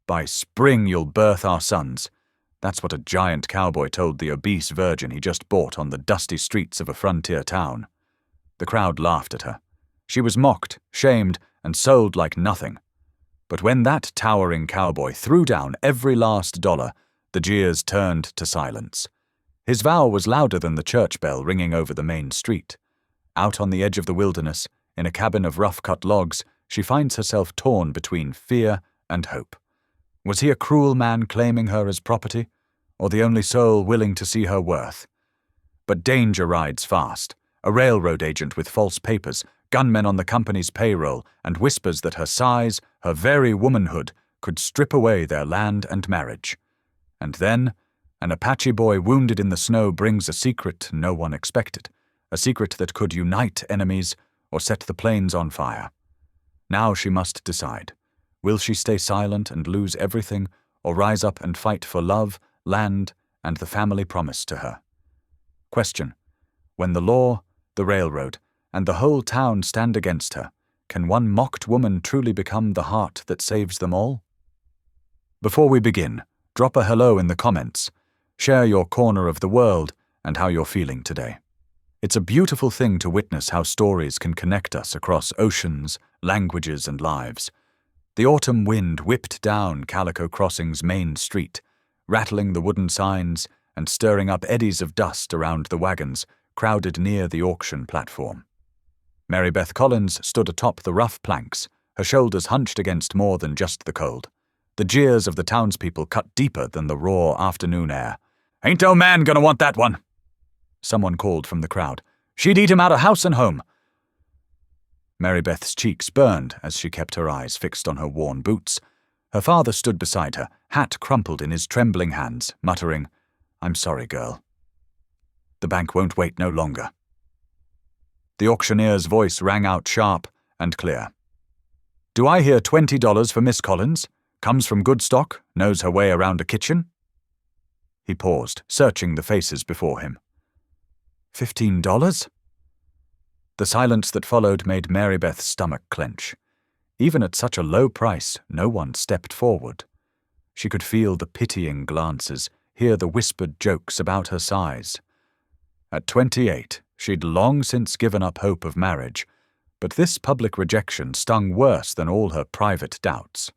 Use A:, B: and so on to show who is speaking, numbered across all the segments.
A: By spring you'll birth our sons. That's what a giant cowboy told the obese virgin he just bought on the dusty streets of a frontier town. The crowd laughed at her. She was mocked, shamed, and sold like nothing. But when that towering cowboy threw down every last dollar, the jeers turned to silence. His vow was louder than the church bell ringing over the main street. Out on the edge of the wilderness, in a cabin of rough-cut logs, she finds herself torn between fear and hope. Was he a cruel man claiming her as property, or the only soul willing to see her worth? But danger rides fast. A railroad agent with false papers, gunmen on the company's payroll, and whispers that her size, her very womanhood, could strip away their land and marriage. And then, an Apache boy wounded in the snow brings a secret no one expected, a secret that could unite enemies or set the plains on fire. Now she must decide. Will she stay silent and lose everything, or rise up and fight for love, land, and the family promised to her? Question: when the law, the railroad, and the whole town stand against her, can one mocked woman truly become the heart that saves them all? Before we begin, drop a hello in the comments. Share your corner of the world and how you're feeling today. It's a beautiful thing to witness how stories can connect us across oceans, languages, and lives. The autumn wind whipped down Calico Crossing's main street, rattling the wooden signs and stirring up eddies of dust around the wagons crowded near the auction platform. Mary Beth Collins stood atop the rough planks, her shoulders hunched against more than just the cold. The jeers of the townspeople cut deeper than the raw afternoon air. "Ain't no man gonna want that one," someone called from the crowd. "She'd eat him out of house and home." Mary Beth's cheeks burned as she kept her eyes fixed on her worn boots. Her father stood beside her, hat crumpled in his trembling hands, muttering, "I'm sorry, girl. The bank won't wait no longer." The auctioneer's voice rang out sharp and clear. "Do I hear $20 for Miss Collins? Comes from good stock, knows her way around a kitchen?" He paused, searching the faces before him. $15? The silence that followed made Mary Beth's stomach clench. Even at such a low price, no one stepped forward. She could feel the pitying glances, hear the whispered jokes about her size. At 28, she'd long since given up hope of marriage, but this public rejection stung worse than all her private doubts.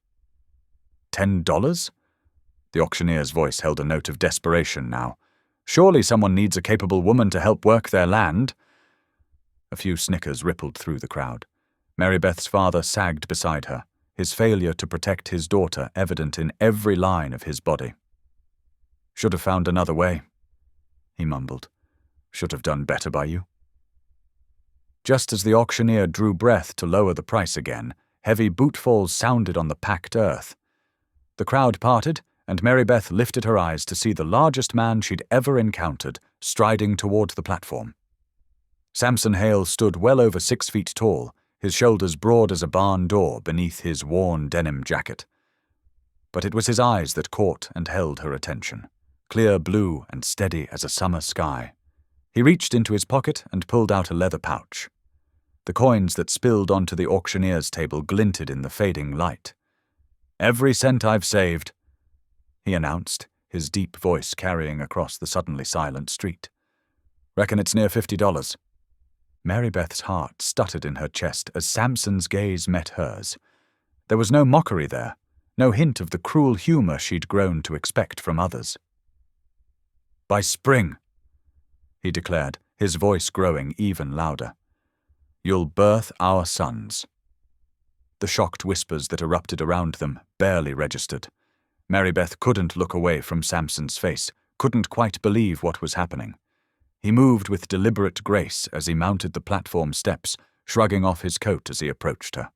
A: $10? The auctioneer's voice held a note of desperation now. Surely someone needs a capable woman to help work their land. A few snickers rippled through the crowd. Mary Beth's father sagged beside her, his failure to protect his daughter evident in every line of his body. "Should have found another way," he mumbled. "Should have done better by you." Just as the auctioneer drew breath to lower the price again, heavy bootfalls sounded on the packed earth. The crowd parted, and Mary Beth lifted her eyes to see the largest man she'd ever encountered striding toward the platform. Samson Hale stood well over 6 feet tall, his shoulders broad as a barn door beneath his worn denim jacket. But it was his eyes that caught and held her attention, clear blue and steady as a summer sky. He reached into his pocket and pulled out a leather pouch. The coins that spilled onto the auctioneer's table glinted in the fading light. "Every cent I've saved," he announced, his deep voice carrying across the suddenly silent street. "Reckon it's near $50. Mary Beth's heart stuttered in her chest as Samson's gaze met hers. There was no mockery there, no hint of the cruel humor she'd grown to expect from others. "By spring," he declared, his voice growing even louder, "you'll birth our sons." The shocked whispers that erupted around them barely registered. Mary Beth couldn't look away from Samson's face, couldn't quite believe what was happening. He moved with deliberate grace as he mounted the platform steps, shrugging off his coat as he approached her.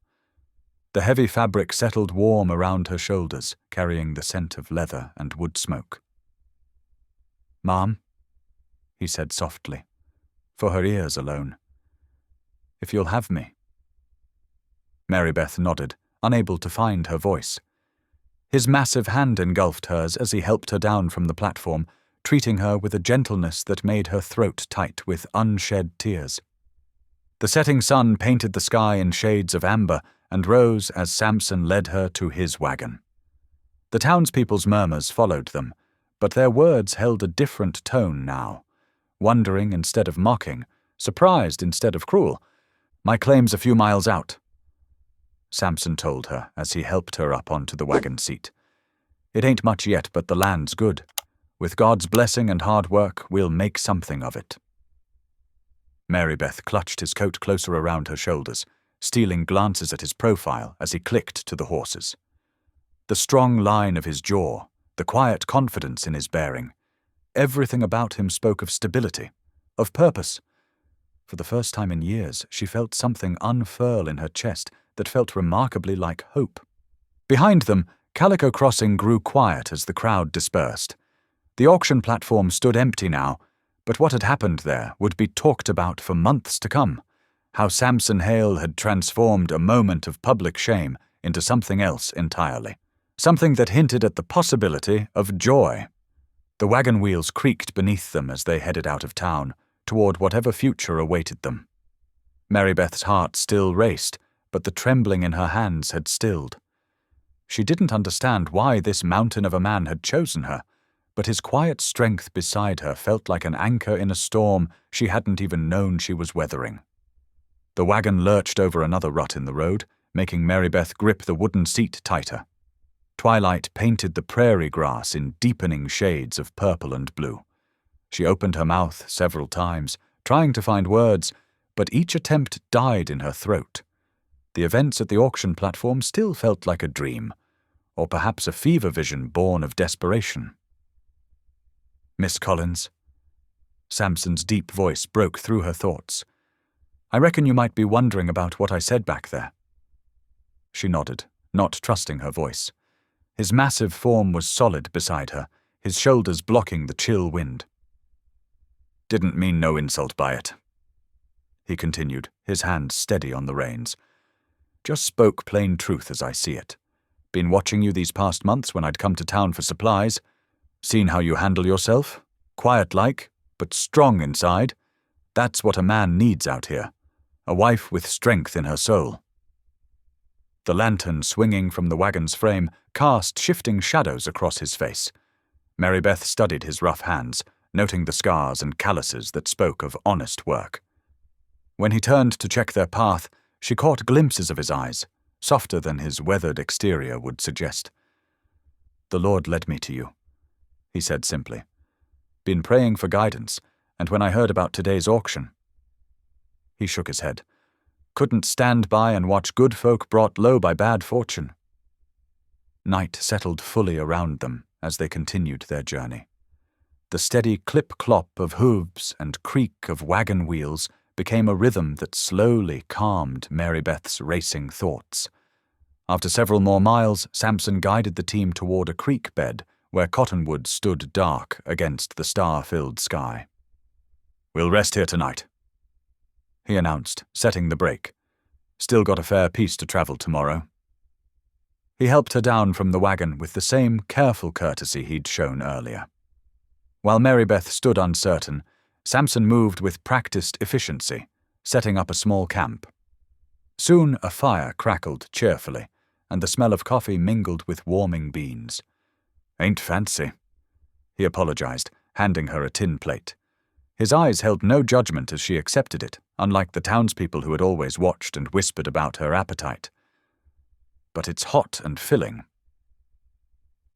A: The heavy fabric settled warm around her shoulders, carrying the scent of leather and wood smoke. "Mom," he said softly, for her ears alone, "if you'll have me." Mary Beth nodded, unable to find her voice. His massive hand engulfed hers as he helped her down from the platform, treating her with a gentleness that made her throat tight with unshed tears. The setting sun painted the sky in shades of amber and rose as Samson led her to his wagon. The townspeople's murmurs followed them, but their words held a different tone now. Wondering instead of mocking, surprised instead of cruel. "My claim's a few miles out," Samson told her as he helped her up onto the wagon seat. "It ain't much yet, but the land's good. With God's blessing and hard work, we'll make something of it." Mary Beth clutched his coat closer around her shoulders, stealing glances at his profile as he clicked to the horses. The strong line of his jaw, the quiet confidence in his bearing, everything about him spoke of stability, of purpose. For the first time in years, she felt something unfurl in her chest that felt remarkably like hope. Behind them, Calico Crossing grew quiet as the crowd dispersed. The auction platform stood empty now, but what had happened there would be talked about for months to come. How Samson Hale had transformed a moment of public shame into something else entirely. Something that hinted at the possibility of joy. The wagon wheels creaked beneath them as they headed out of town, toward whatever future awaited them. Mary Beth's heart still raced, but the trembling in her hands had stilled. She didn't understand why this mountain of a man had chosen her, but his quiet strength beside her felt like an anchor in a storm she hadn't even known she was weathering. The wagon lurched over another rut in the road, making Mary Beth grip the wooden seat tighter. Twilight painted the prairie grass in deepening shades of purple and blue. She opened her mouth several times, trying to find words, but each attempt died in her throat. The events at the auction platform still felt like a dream, or perhaps a fever vision born of desperation. "Miss Collins." Samson's deep voice broke through her thoughts. "I reckon you might be wondering about what I said back there." She nodded, not trusting her voice. His massive form was solid beside her, his shoulders blocking the chill wind. "Didn't mean no insult by it," he continued, his hand steady on the reins. "Just spoke plain truth as I see it. Been watching you these past months when I'd come to town for supplies. Seen how you handle yourself. Quiet-like, but strong inside. That's what a man needs out here. A wife with strength in her soul." The lantern swinging from the wagon's frame cast shifting shadows across his face. Mary Beth studied his rough hands, noting the scars and calluses that spoke of honest work. When he turned to check their path, she caught glimpses of his eyes, softer than his weathered exterior would suggest. "The Lord led me to you," he said simply. "Been praying for guidance, and when I heard about today's auction..." He shook his head. "Couldn't stand by and watch good folk brought low by bad fortune." Night settled fully around them as they continued their journey. The steady clip-clop of hooves and creak of wagon wheels became a rhythm that slowly calmed Mary Beth's racing thoughts. After several more miles, Samson guided the team toward a creek bed where cottonwoods stood dark against the star-filled sky. "We'll rest here tonight," he announced, setting the brake. "Still got a fair piece to travel tomorrow." He helped her down from the wagon with the same careful courtesy he'd shown earlier. While Mary Beth stood uncertain, Samson moved with practiced efficiency, setting up a small camp. Soon a fire crackled cheerfully, and the smell of coffee mingled with warming beans. "Ain't fancy," he apologized, handing her a tin plate. His eyes held no judgment as she accepted it, unlike the townspeople who had always watched and whispered about her appetite. "But it's hot and filling."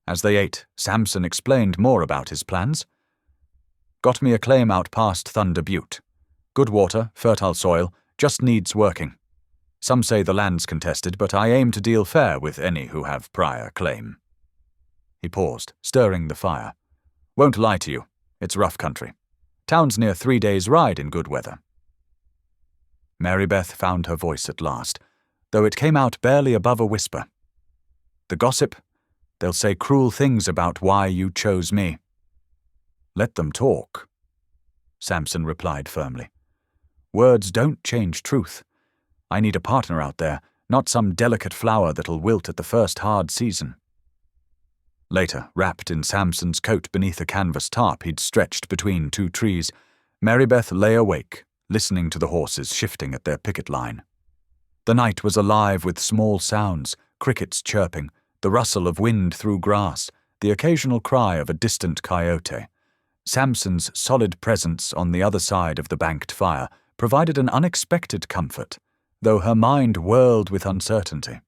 A: As they ate, Samson explained more about his plans. "Got me a claim out past Thunder Butte. Good water, fertile soil, just needs working. Some say the land's contested, but I aim to deal fair with any who have prior claim." He paused, stirring the fire. "Won't lie to you, it's rough country. Town's near 3 days' ride in good weather." Mary Beth found her voice at last, though it came out barely above a whisper. "The gossip? They'll say cruel things about why you chose me." "Let them talk," Samson replied firmly. "Words don't change truth. I need a partner out there, not some delicate flower that'll wilt at the first hard season." Later, wrapped in Samson's coat beneath a canvas tarp he'd stretched between 2 trees, Mary Beth lay awake, listening to the horses shifting at their picket line. The night was alive with small sounds, crickets chirping, the rustle of wind through grass, the occasional cry of a distant coyote. Samson's solid presence on the other side of the banked fire provided an unexpected comfort, though her mind whirled with uncertainty.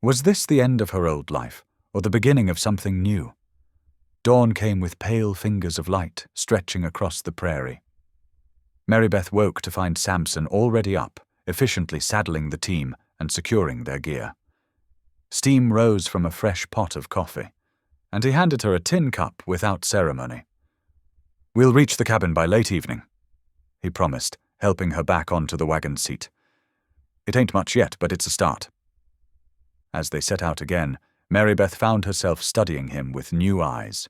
A: Was this the end of her old life, or the beginning of something new? Dawn came with pale fingers of light stretching across the prairie. Marybeth woke to find Samson already up, efficiently saddling the team and securing their gear. Steam rose from a fresh pot of coffee, and he handed her a tin cup without ceremony. "We'll reach the cabin by late evening," he promised, helping her back onto the wagon seat. "It ain't much yet, but it's a start." As they set out again, Marybeth found herself studying him with new eyes.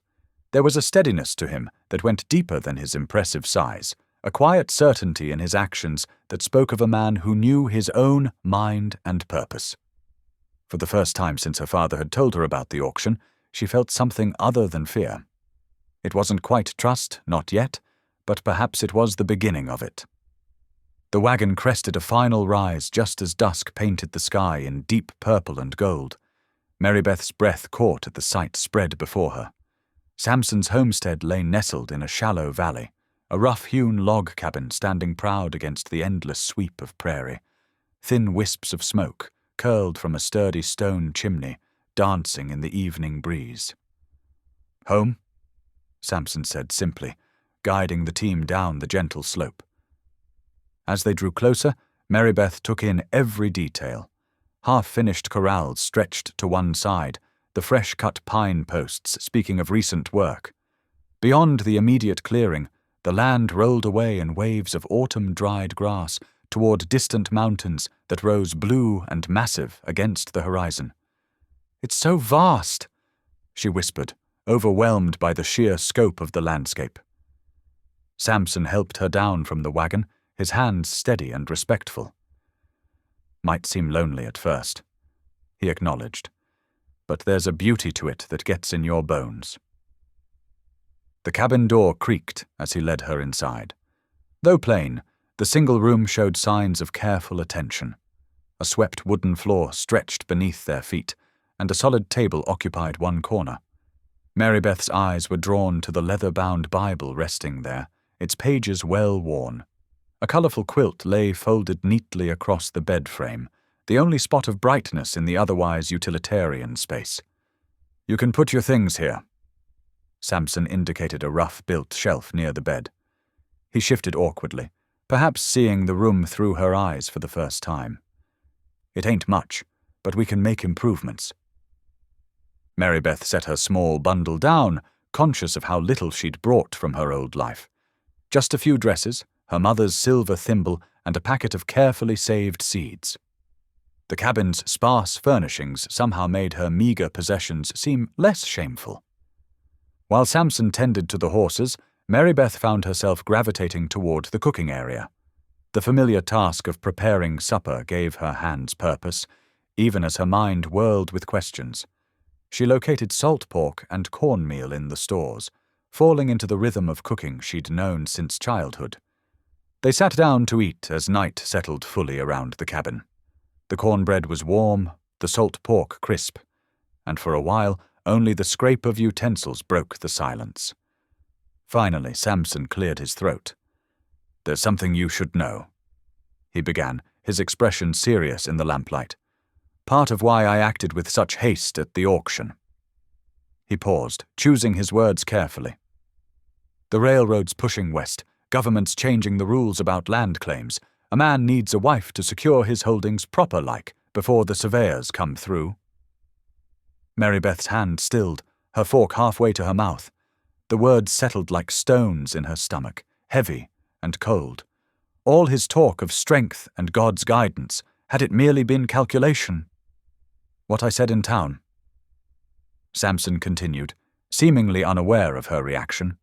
A: There was a steadiness to him that went deeper than his impressive size, a quiet certainty in his actions that spoke of a man who knew his own mind and purpose. For the first time since her father had told her about the auction, she felt something other than fear. It wasn't quite trust, not yet, but perhaps it was the beginning of it. The wagon crested a final rise just as dusk painted the sky in deep purple and gold. Marybeth's breath caught at the sight spread before her. Samson's homestead lay nestled in a shallow valley, a rough-hewn log cabin standing proud against the endless sweep of prairie. Thin wisps of smoke curled from a sturdy stone chimney, dancing in the evening breeze. "Home?" Samson said simply, guiding the team down the gentle slope. As they drew closer, Marybeth took in every detail. Half-finished corrals stretched to one side, the fresh-cut pine posts speaking of recent work. Beyond the immediate clearing, the land rolled away in waves of autumn-dried grass toward distant mountains that rose blue and massive against the horizon. "It's so vast," she whispered, overwhelmed by the sheer scope of the landscape. Samson helped her down from the wagon, his hands steady and respectful. "Might seem lonely at first," he acknowledged, "but there's a beauty to it that gets in your bones." The cabin door creaked as he led her inside. Though plain, the single room showed signs of careful attention. A swept wooden floor stretched beneath their feet, and a solid table occupied one corner. Marybeth's eyes were drawn to the leather-bound Bible resting there, its pages well worn. A colorful quilt lay folded neatly across the bed frame, the only spot of brightness in the otherwise utilitarian space. "You can put your things here." Samson indicated a rough-built shelf near the bed. He shifted awkwardly, perhaps seeing the room through her eyes for the first time. "It ain't much, but we can make improvements." Marybeth set her small bundle down, conscious of how little she'd brought from her old life. Just a few dresses, her mother's silver thimble, and a packet of carefully saved seeds. The cabin's sparse furnishings somehow made her meager possessions seem less shameful. While Samson tended to the horses, Marybeth found herself gravitating toward the cooking area. The familiar task of preparing supper gave her hands purpose, even as her mind whirled with questions. She located salt pork and cornmeal in the stores, falling into the rhythm of cooking she'd known since childhood. They sat down to eat as night settled fully around the cabin. The cornbread was warm, the salt pork crisp, and for a while only the scrape of utensils broke the silence. Finally, Samson cleared his throat. "There's something you should know," he began, his expression serious in the lamplight. "Part of why I acted with such haste at the auction." He paused, choosing his words carefully. "The railroad's pushing west, government's changing the rules about land claims. A man needs a wife to secure his holdings proper-like before the surveyors come through." Marybeth's hand stilled, her fork halfway to her mouth. The words settled like stones in her stomach, heavy and cold. All his talk of strength and God's guidance, had it merely been calculation? "What I said in town," Samson continued, seemingly unaware of her reaction.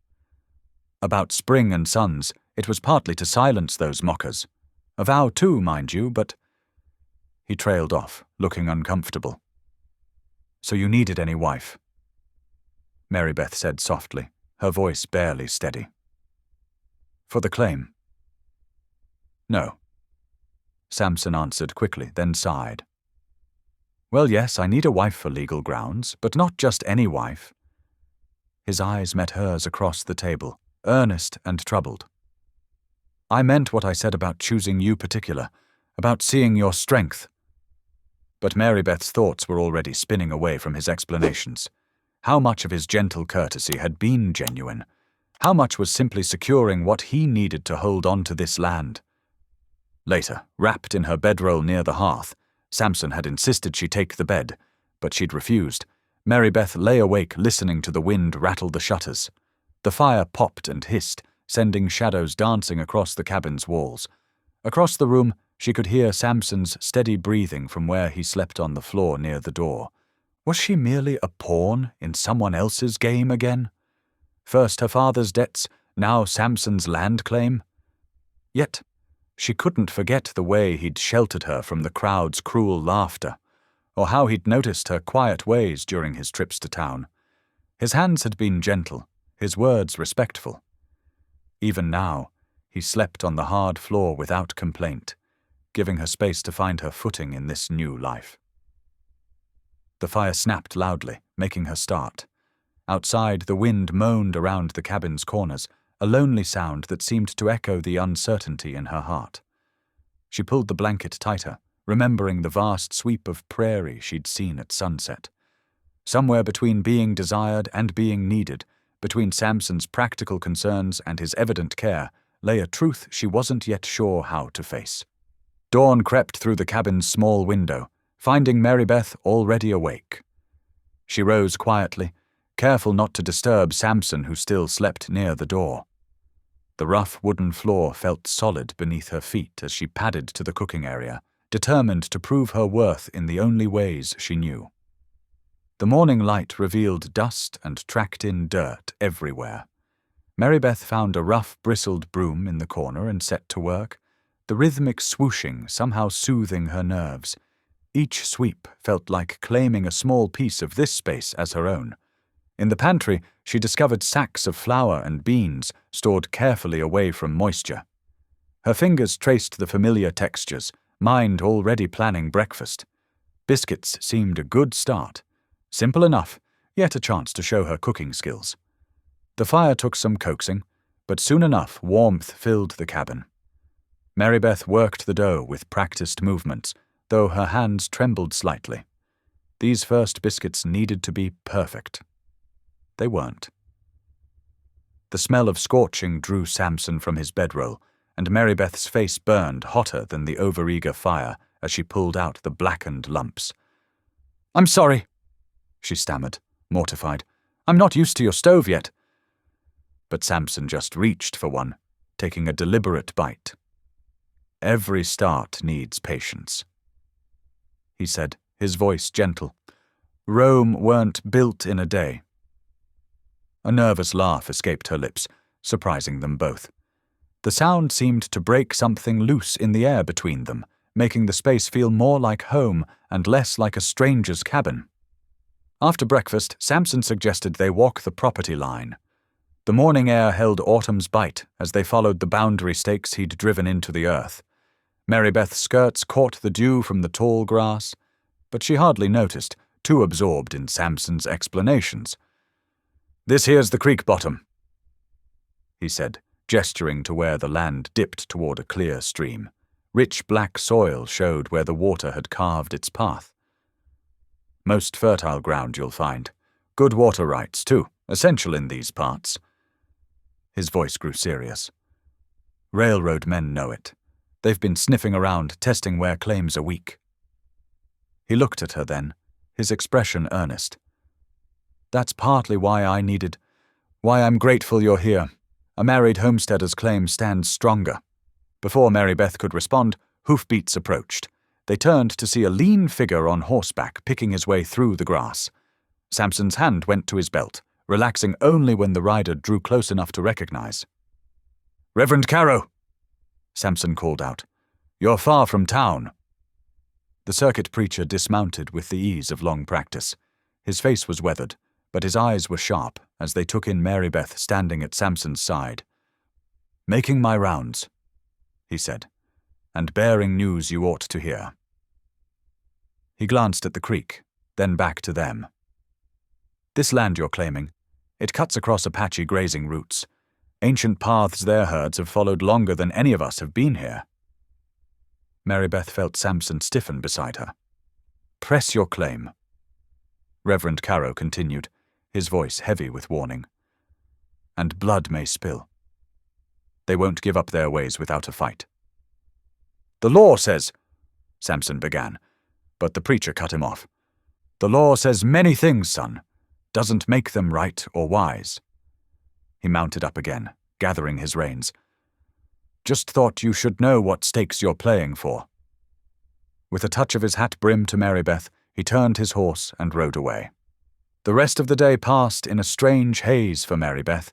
A: "About Spring and Sons, it was partly to silence those mockers. A vow too, mind you, but—" He trailed off, looking uncomfortable. "So you needed any wife?" Marybeth said softly, her voice barely steady. "For the claim?" "No," Samson answered quickly, then sighed. Well, yes, I need a wife for legal grounds, but not just any wife. His eyes met hers across the table, earnest and troubled. I meant what I said about choosing you particular, about seeing your strength. But Mary Beth's thoughts were already spinning away from his explanations. How much of his gentle courtesy had been genuine? How much was simply securing what he needed to hold on to this land? Later, wrapped in her bedroll near the hearth, Samson had insisted she take the bed, but she'd refused. Mary Beth lay awake listening to the wind rattle the shutters. The fire popped and hissed, sending shadows dancing across the cabin's walls. Across the room, she could hear Samson's steady breathing from where he slept on the floor near the door. Was she merely a pawn in someone else's game again? First her father's debts, now Samson's land claim? Yet, she couldn't forget the way he'd sheltered her from the crowd's cruel laughter, or how he'd noticed her quiet ways during his trips to town. His hands had been gentle, his words respectful. Even now, he slept on the hard floor without complaint, giving her space to find her footing in this new life. The fire snapped loudly, making her start. Outside, the wind moaned around the cabin's corners, a lonely sound that seemed to echo the uncertainty in her heart. She pulled the blanket tighter, remembering the vast sweep of prairie she'd seen at sunset. Somewhere between being desired and being needed, between Samson's practical concerns and his evident care, lay a truth she wasn't yet sure how to face. Dawn crept through the cabin's small window, finding Mary Beth already awake. She rose quietly, careful not to disturb Samson, who still slept near the door. The rough wooden floor felt solid beneath her feet as she padded to the cooking area, determined to prove her worth in the only ways she knew. The morning light revealed dust and tracked-in dirt everywhere. Mary Beth found a rough, bristled broom in the corner and set to work, the rhythmic swooshing somehow soothing her nerves. Each sweep felt like claiming a small piece of this space as her own. In the pantry, she discovered sacks of flour and beans stored carefully away from moisture. Her fingers traced the familiar textures, mind already planning breakfast. Biscuits seemed a good start. Simple enough, yet a chance to show her cooking skills. The fire took some coaxing, but soon enough warmth filled the cabin. Mary Beth worked the dough with practiced movements, though her hands trembled slightly. These first biscuits needed to be perfect. They weren't. The smell of scorching drew Samson from his bedroll, and Mary Beth's face burned hotter than the overeager fire as she pulled out the blackened lumps. "I'm sorry," she stammered, mortified. "I'm not used to your stove yet." But Samson just reached for one, taking a deliberate bite. "Every start needs patience," he said, his voice gentle. "Rome weren't built in a day." A nervous laugh escaped her lips, surprising them both. The sound seemed to break something loose in the air between them, making the space feel more like home and less like a stranger's cabin. After breakfast, Samson suggested they walk the property line. The morning air held autumn's bite as they followed the boundary stakes he'd driven into the earth. Mary Beth's skirts caught the dew from the tall grass, but she hardly noticed, too absorbed in Samson's explanations. "This here's the creek bottom," he said, gesturing to where the land dipped toward a clear stream. Rich black soil showed where the water had carved its path. "Most fertile ground you'll find. Good water rights, too, essential in these parts." His voice grew serious. "Railroad men know it. They've been sniffing around, testing where claims are weak." He looked at her then, his expression earnest. "That's partly why I'm grateful you're here. A married homesteader's claim stands stronger." Before Mary Beth could respond, hoofbeats approached. They turned to see a lean figure on horseback picking his way through the grass. Samson's hand went to his belt, relaxing only when the rider drew close enough to recognize. "Reverend Carow," Samson called out. "You're far from town." The circuit preacher dismounted with the ease of long practice. His face was weathered, but his eyes were sharp as they took in Mary Beth standing at Samson's side. "Making my rounds," he said, "and bearing news you ought to hear." He glanced at the creek, then back to them. "This land you're claiming, it cuts across Apache grazing routes. Ancient paths their herds have followed longer than any of us have been here." Marybeth felt Samson stiffen beside her. "Press your claim," Reverend Caro continued, his voice heavy with warning. "And blood may spill. They won't give up their ways without a fight." "The law says," Samson began, but the preacher cut him off. "The law says many things, son. Doesn't make them right or wise." He mounted up again, gathering his reins. "Just thought you should know what stakes you're playing for." With a touch of his hat brim to Marybeth, he turned his horse and rode away. The rest of the day passed in a strange haze for Marybeth.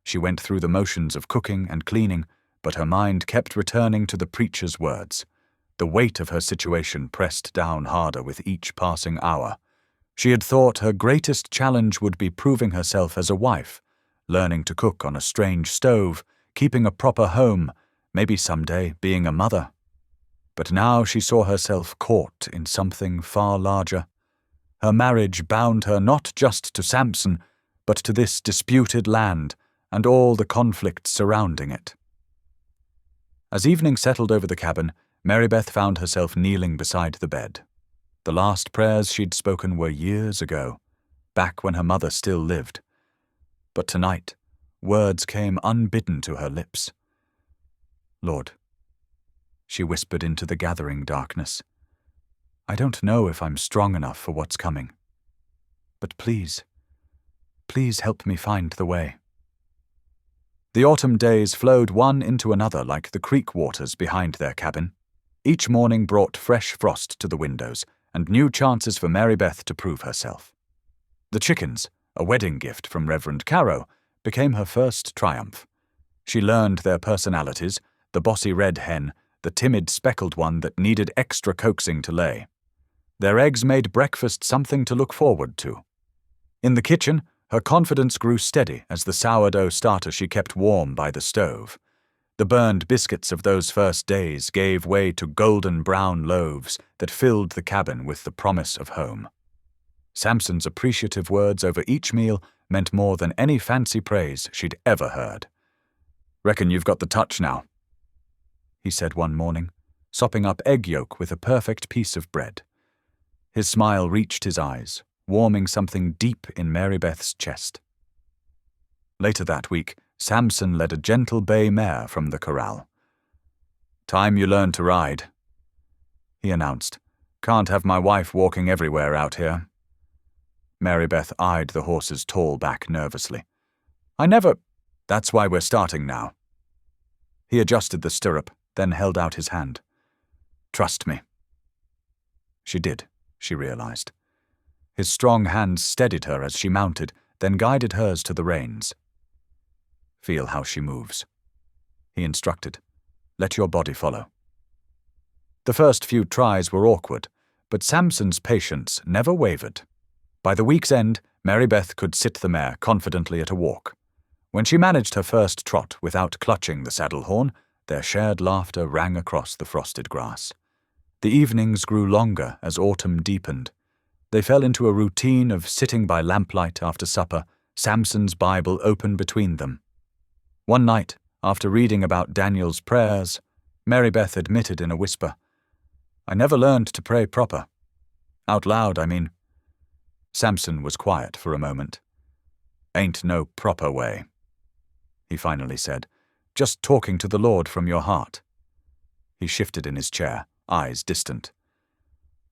A: She went through the motions of cooking and cleaning, but her mind kept returning to the preacher's words. The weight of her situation pressed down harder with each passing hour. She had thought her greatest challenge would be proving herself as a wife, learning to cook on a strange stove, keeping a proper home, maybe someday being a mother. But now she saw herself caught in something far larger. Her marriage bound her not just to Samson, but to this disputed land and all the conflicts surrounding it. As evening settled over the cabin, Marybeth found herself kneeling beside the bed. The last prayers she'd spoken were years ago, back when her mother still lived. But tonight, words came unbidden to her lips. "Lord," she whispered into the gathering darkness, "I don't know if I'm strong enough for what's coming. But please, please help me find the way." The autumn days flowed one into another like the creek waters behind their cabin. Each morning brought fresh frost to the windows and new chances for Marybeth to prove herself. The chickens, a wedding gift from Reverend Caro, became her first triumph. She learned their personalities, the bossy red hen, the timid speckled one that needed extra coaxing to lay. Their eggs made breakfast something to look forward to. In the kitchen, her confidence grew steady as the sourdough starter she kept warm by the stove. The burned biscuits of those first days gave way to golden brown loaves that filled the cabin with the promise of home. Samson's appreciative words over each meal meant more than any fancy praise she'd ever heard. "Reckon you've got the touch now," he said one morning, sopping up egg yolk with a perfect piece of bread. His smile reached his eyes, warming something deep in Marybeth's chest. Later that week, Samson led a gentle bay mare from the corral. "Time you learned to ride," he announced. "Can't have my wife walking everywhere out here." Marybeth eyed the horse's tall back nervously. "That's why we're starting now." He adjusted the stirrup, then held out his hand. "Trust me." She did, she realized. His strong hands steadied her as she mounted, then guided hers to the reins. "Feel how she moves," he instructed. "Let your body follow." The first few tries were awkward, but Samson's patience never wavered. By the week's end, Marybeth could sit the mare confidently at a walk. When she managed her first trot without clutching the saddle horn, their shared laughter rang across the frosted grass. The evenings grew longer as autumn deepened. They fell into a routine of sitting by lamplight after supper, Samson's Bible open between them. One night, after reading about Daniel's prayers, Marybeth admitted in a whisper, "I never learned to pray proper. Out loud, I mean." Samson was quiet for a moment. "Ain't no proper way," he finally said. "Just talking to the Lord from your heart." He shifted in his chair, eyes distant.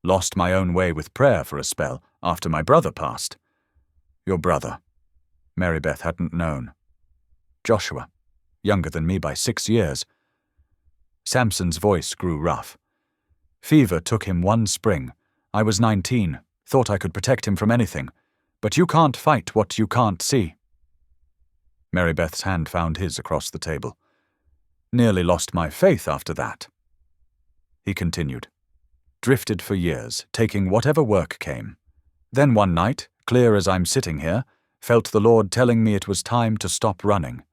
A: "Lost my own way with prayer for a spell after my brother passed." "Your brother?" Marybeth hadn't known. "Joshua, younger than me by 6 years." Samson's voice grew rough. "Fever took him one spring. I was 19, thought I could protect him from anything. But you can't fight what you can't see." Marybeth's hand found his across the table. "Nearly lost my faith after that." He continued. "Drifted for years, taking whatever work came. Then one night, clear as I'm sitting here, felt the Lord telling me it was time to stop running.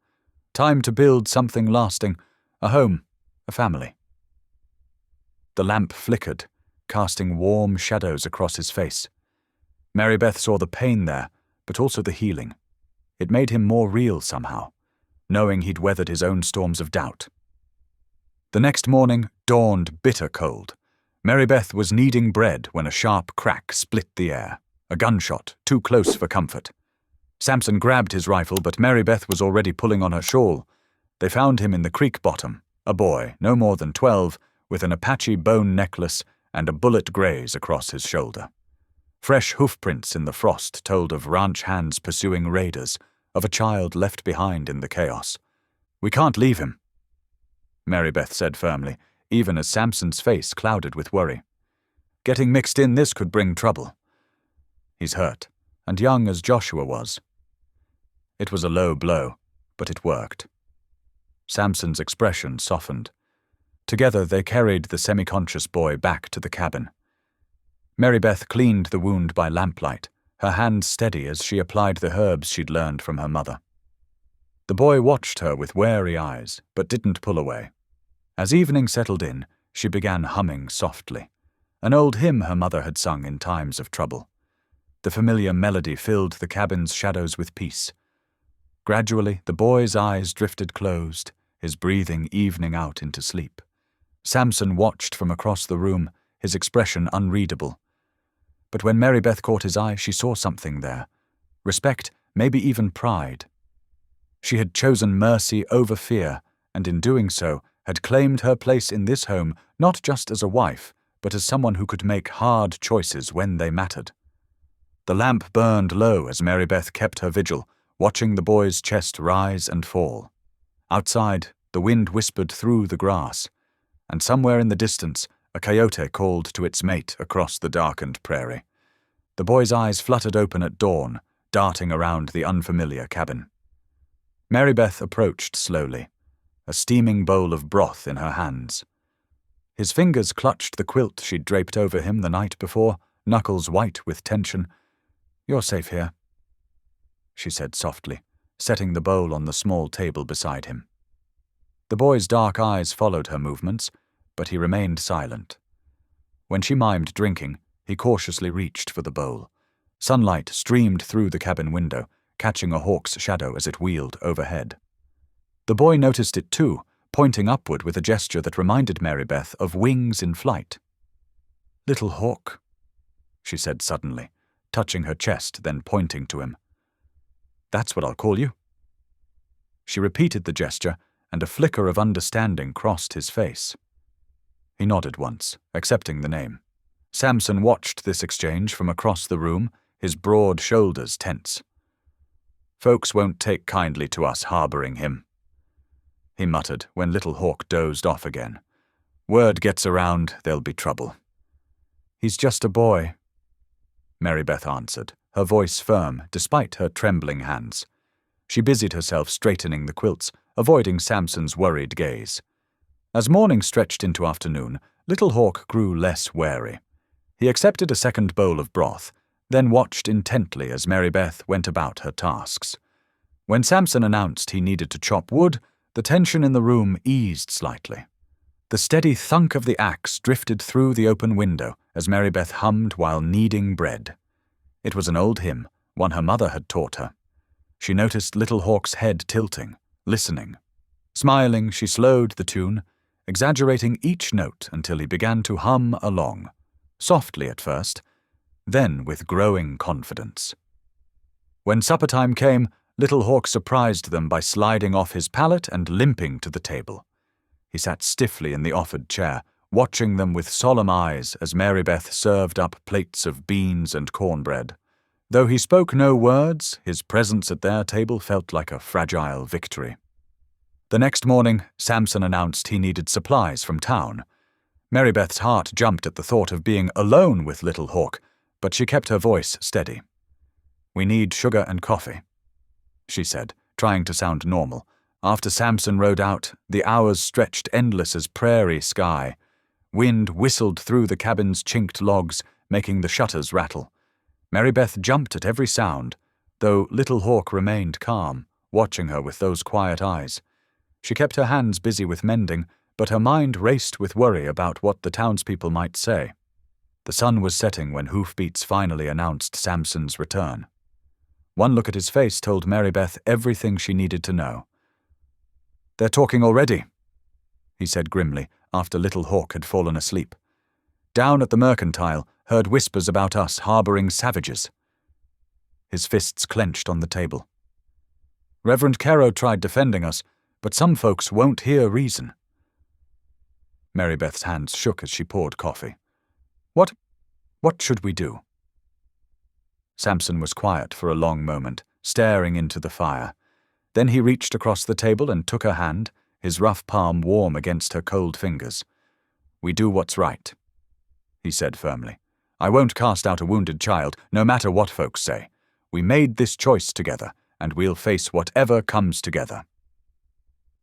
A: Time to build something lasting, a home, a family." The lamp flickered, casting warm shadows across his face. Mary Beth saw the pain there, but also the healing. It made him more real somehow, knowing he'd weathered his own storms of doubt. The next morning dawned bitter cold. Mary Beth was kneading bread when a sharp crack split the air, a gunshot, too close for comfort. Samson grabbed his rifle, but Mary Beth was already pulling on her shawl. They found him in the creek bottom, a boy, no more than 12, with an Apache bone necklace and a bullet graze across his shoulder. Fresh hoofprints in the frost told of ranch hands pursuing raiders, of a child left behind in the chaos. "We can't leave him," Mary Beth said firmly, even as Samson's face clouded with worry. "Getting mixed in this could bring trouble. He's hurt, and young as Joshua was." It was a low blow, but it worked. Samson's expression softened. Together they carried the semi-conscious boy back to the cabin. Mary Beth cleaned the wound by lamplight, her hands steady as she applied the herbs she'd learned from her mother. The boy watched her with wary eyes, but didn't pull away. As evening settled in, she began humming softly, an old hymn her mother had sung in times of trouble. The familiar melody filled the cabin's shadows with peace. Gradually, the boy's eyes drifted closed, his breathing evening out into sleep. Samson watched from across the room, his expression unreadable. But when Mary Beth caught his eye, she saw something there. Respect, maybe even pride. She had chosen mercy over fear, and in doing so, had claimed her place in this home not just as a wife, but as someone who could make hard choices when they mattered. The lamp burned low as Mary Beth kept her vigil, watching the boy's chest rise and fall. Outside, the wind whispered through the grass, and somewhere in the distance, a coyote called to its mate across the darkened prairie. The boy's eyes fluttered open at dawn, darting around the unfamiliar cabin. Mary Beth approached slowly, a steaming bowl of broth in her hands. His fingers clutched the quilt she'd draped over him the night before, knuckles white with tension. "You're safe here," she said softly, setting the bowl on the small table beside him. The boy's dark eyes followed her movements, but he remained silent. When she mimed drinking, he cautiously reached for the bowl. Sunlight streamed through the cabin window, catching a hawk's shadow as it wheeled overhead. The boy noticed it too, pointing upward with a gesture that reminded Mary Beth of wings in flight. "Little hawk," she said suddenly, touching her chest, then pointing to him. "That's what I'll call you." She repeated the gesture, and a flicker of understanding crossed his face. He nodded once, accepting the name. Samson watched this exchange from across the room, his broad shoulders tense. "Folks won't take kindly to us harboring him," he muttered when Little Hawk dozed off again. "Word gets around, there'll be trouble." "He's just a boy," Mary Beth answered, her voice firm despite her trembling hands. She busied herself straightening the quilts, avoiding Samson's worried gaze. As morning stretched into afternoon, Little Hawk grew less wary. He accepted a second bowl of broth, then watched intently as Mary Beth went about her tasks. When Samson announced he needed to chop wood, the tension in the room eased slightly. The steady thunk of the axe drifted through the open window as Mary Beth hummed while kneading bread. It was an old hymn, one her mother had taught her. She noticed Little Hawk's head tilting, listening. Smiling, she slowed the tune, exaggerating each note until he began to hum along, softly at first, then with growing confidence. When supper time came, Little Hawk surprised them by sliding off his pallet and limping to the table. He sat stiffly in the offered chair, watching them with solemn eyes as Mary Beth served up plates of beans and cornbread. Though he spoke no words, his presence at their table felt like a fragile victory. The next morning, Samson announced he needed supplies from town. Mary Beth's heart jumped at the thought of being alone with Little Hawk, but she kept her voice steady. "We need sugar and coffee," she said, trying to sound normal. After Samson rode out, the hours stretched endless as prairie sky. Wind whistled through the cabin's chinked logs, making the shutters rattle. Mary Beth jumped at every sound, though Little Hawk remained calm, watching her with those quiet eyes. She kept her hands busy with mending, but her mind raced with worry about what the townspeople might say. The sun was setting when hoofbeats finally announced Samson's return. One look at his face told Marybeth everything she needed to know. "They're talking already," he said grimly after Little Hawk had fallen asleep. "Down at the mercantile, heard whispers about us harboring savages." His fists clenched on the table. "Reverend Caro tried defending us, but some folks won't hear reason." Marybeth's hands shook as she poured coffee. What should we do?" Samson was quiet for a long moment, staring into the fire. Then he reached across the table and took her hand, his rough palm warm against her cold fingers. "We do what's right," he said firmly. "I won't cast out a wounded child, no matter what folks say. We made this choice together, and we'll face whatever comes together."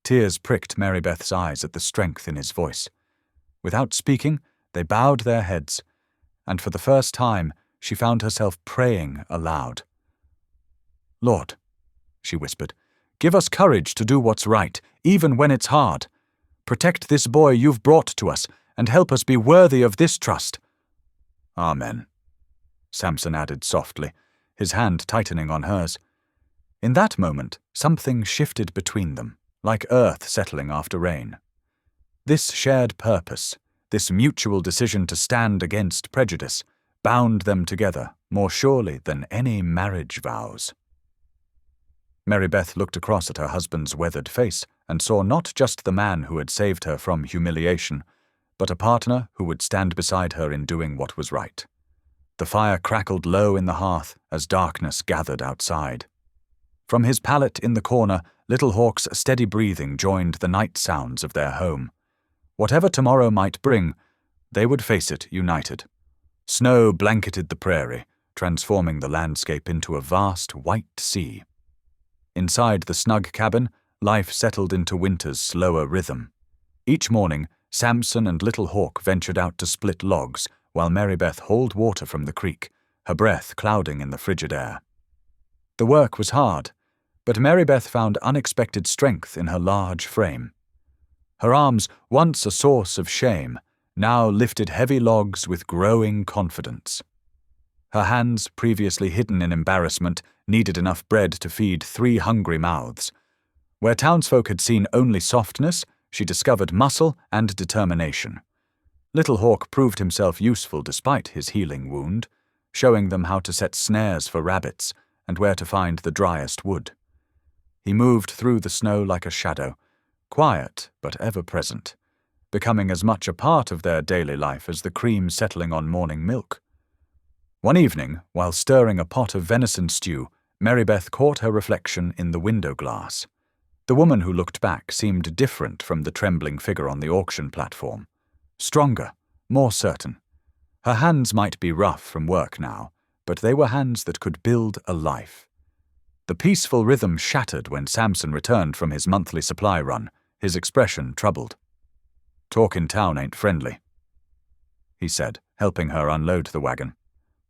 A: Tears pricked Marybeth's eyes at the strength in his voice. Without speaking, they bowed their heads, and for the first time she found herself praying aloud. "Lord," she whispered, "give us courage to do what's right, even when it's hard. Protect this boy you've brought to us, and help us be worthy of this trust." "Amen," Samson added softly, his hand tightening on hers. In that moment, something shifted between them, like earth settling after rain. This shared purpose, this mutual decision to stand against prejudice, bound them together more surely than any marriage vows. Marybeth looked across at her husband's weathered face and saw not just the man who had saved her from humiliation, but a partner who would stand beside her in doing what was right. The fire crackled low in the hearth as darkness gathered outside. From his pallet in the corner, Little Hawk's steady breathing joined the night sounds of their home. Whatever tomorrow might bring, they would face it united. Snow blanketed the prairie, transforming the landscape into a vast white sea. Inside the snug cabin, life settled into winter's slower rhythm. Each morning, Samson and Little Hawk ventured out to split logs, while Marybeth hauled water from the creek, her breath clouding in the frigid air. The work was hard, but Marybeth found unexpected strength in her large frame. Her arms, once a source of shame, now lifted heavy logs with growing confidence. Her hands, previously hidden in embarrassment, needed enough bread to feed 3 hungry mouths. Where townsfolk had seen only softness, she discovered muscle and determination. Little Hawk proved himself useful despite his healing wound, showing them how to set snares for rabbits and where to find the driest wood. He moved through the snow like a shadow, quiet but ever-present, becoming as much a part of their daily life as the cream settling on morning milk. One evening, while stirring a pot of venison stew, Marybeth caught her reflection in the window glass. The woman who looked back seemed different from the trembling figure on the auction platform. Stronger, more certain. Her hands might be rough from work now, but they were hands that could build a life. The peaceful rhythm shattered when Samson returned from his monthly supply run, his expression troubled. "Talk in town ain't friendly," he said, helping her unload the wagon.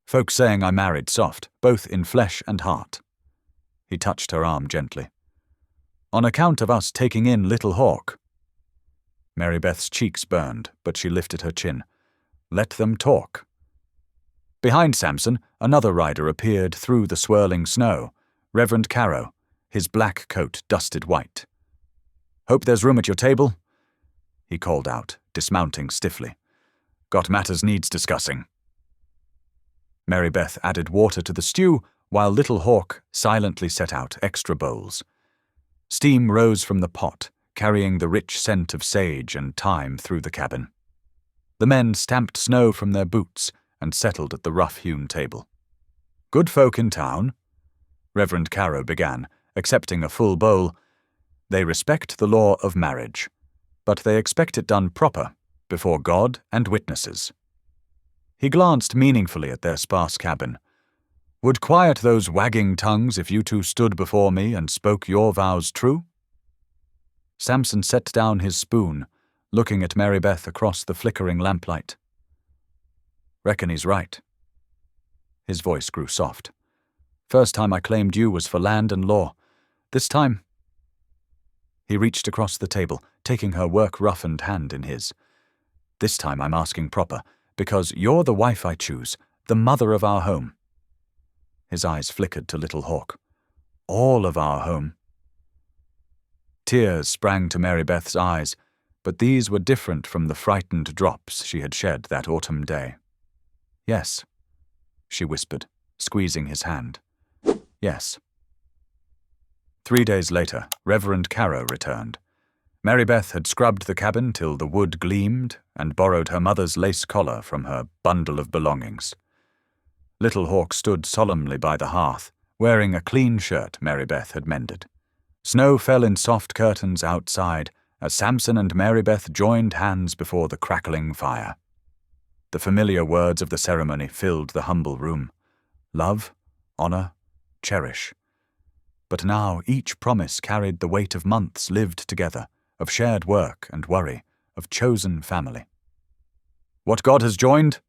A: "Folks saying I married soft, both in flesh and heart." He touched her arm gently. "On account of us taking in Little Hawk." Marybeth's cheeks burned, but she lifted her chin. Let them talk. Behind Samson, another rider appeared through the swirling snow, Reverend Caro, his black coat dusted white. "Hope there's room at your table," he called out, dismounting stiffly. "Got matters needs discussing." Marybeth added water to the stew, while Little Hawk silently set out extra bowls. Steam rose from the pot, carrying the rich scent of sage and thyme through the cabin. The men stamped snow from their boots and settled at the rough-hewn table. "Good folk in town," Reverend Caro began, accepting a full bowl. "They respect the law of marriage, but they expect it done proper, before God and witnesses." He glanced meaningfully at their sparse cabin. "Would quiet those wagging tongues if you two stood before me and spoke your vows true?" Samson set down his spoon, looking at Marybeth across the flickering lamplight. "Reckon he's right." His voice grew soft. "First time I claimed you was for land and law. This time—" He reached across the table, taking her work-roughened hand in his. "This time I'm asking proper, because you're the wife I choose, the mother of our home." His eyes flickered to Little Hawk. "All of our home." Tears sprang to Mary Beth's eyes, but these were different from the frightened drops she had shed that autumn day. "Yes," she whispered, squeezing his hand. "Yes." 3 days later, Reverend Carow returned. Mary Beth had scrubbed the cabin till the wood gleamed and borrowed her mother's lace collar from her bundle of belongings. Little Hawk stood solemnly by the hearth, wearing a clean shirt Mary Beth had mended. Snow fell in soft curtains outside as Samson and Mary Beth joined hands before the crackling fire. The familiar words of the ceremony filled the humble room. Love, honor, cherish. But now each promise carried the weight of months lived together, of shared work and worry, of chosen family. "What God has joined,"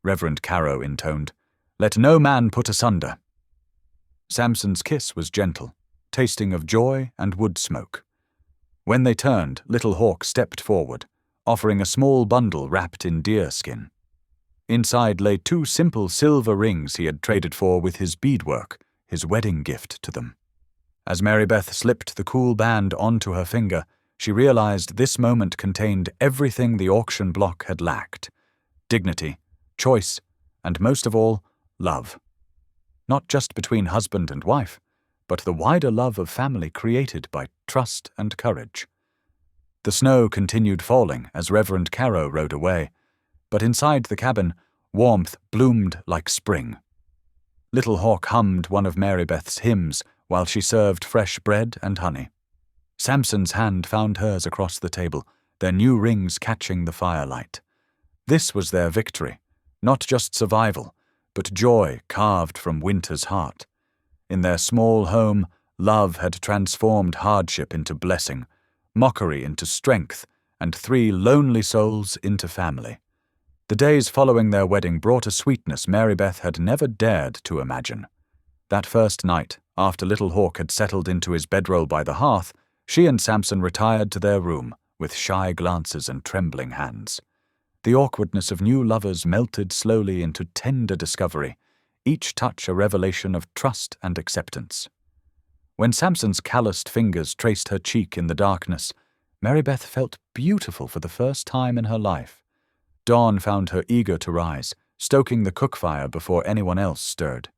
A: Reverend Carow intoned, "let no man put asunder." Samson's kiss was gentle, tasting of joy and wood smoke. When they turned, Little Hawk stepped forward, offering a small bundle wrapped in deer skin. Inside lay 2 simple silver rings he had traded for with his beadwork, his wedding gift to them. As Mary Beth slipped the cool band onto her finger, she realized this moment contained everything the auction block had lacked: dignity, choice, and most of all, love. Not just between husband and wife, but the wider love of family created by trust and courage. The snow continued falling as Reverend Carow rode away, but inside the cabin, warmth bloomed like spring. Little Hawk hummed one of Mary Beth's hymns while she served fresh bread and honey. Samson's hand found hers across the table, their new rings catching the firelight. This was their victory, not just survival, but joy carved from winter's heart. In their small home, love had transformed hardship into blessing, mockery into strength, and 3 lonely souls into family. The days following their wedding brought a sweetness Mary Beth had never dared to imagine. That first night, after Little Hawk had settled into his bedroll by the hearth, she and Samson retired to their room with shy glances and trembling hands. The awkwardness of new lovers melted slowly into tender discovery, each touch a revelation of trust and acceptance. When Samson's calloused fingers traced her cheek in the darkness, Mary Beth felt beautiful for the first time in her life. Dawn found her eager to rise, stoking the cook fire before anyone else stirred.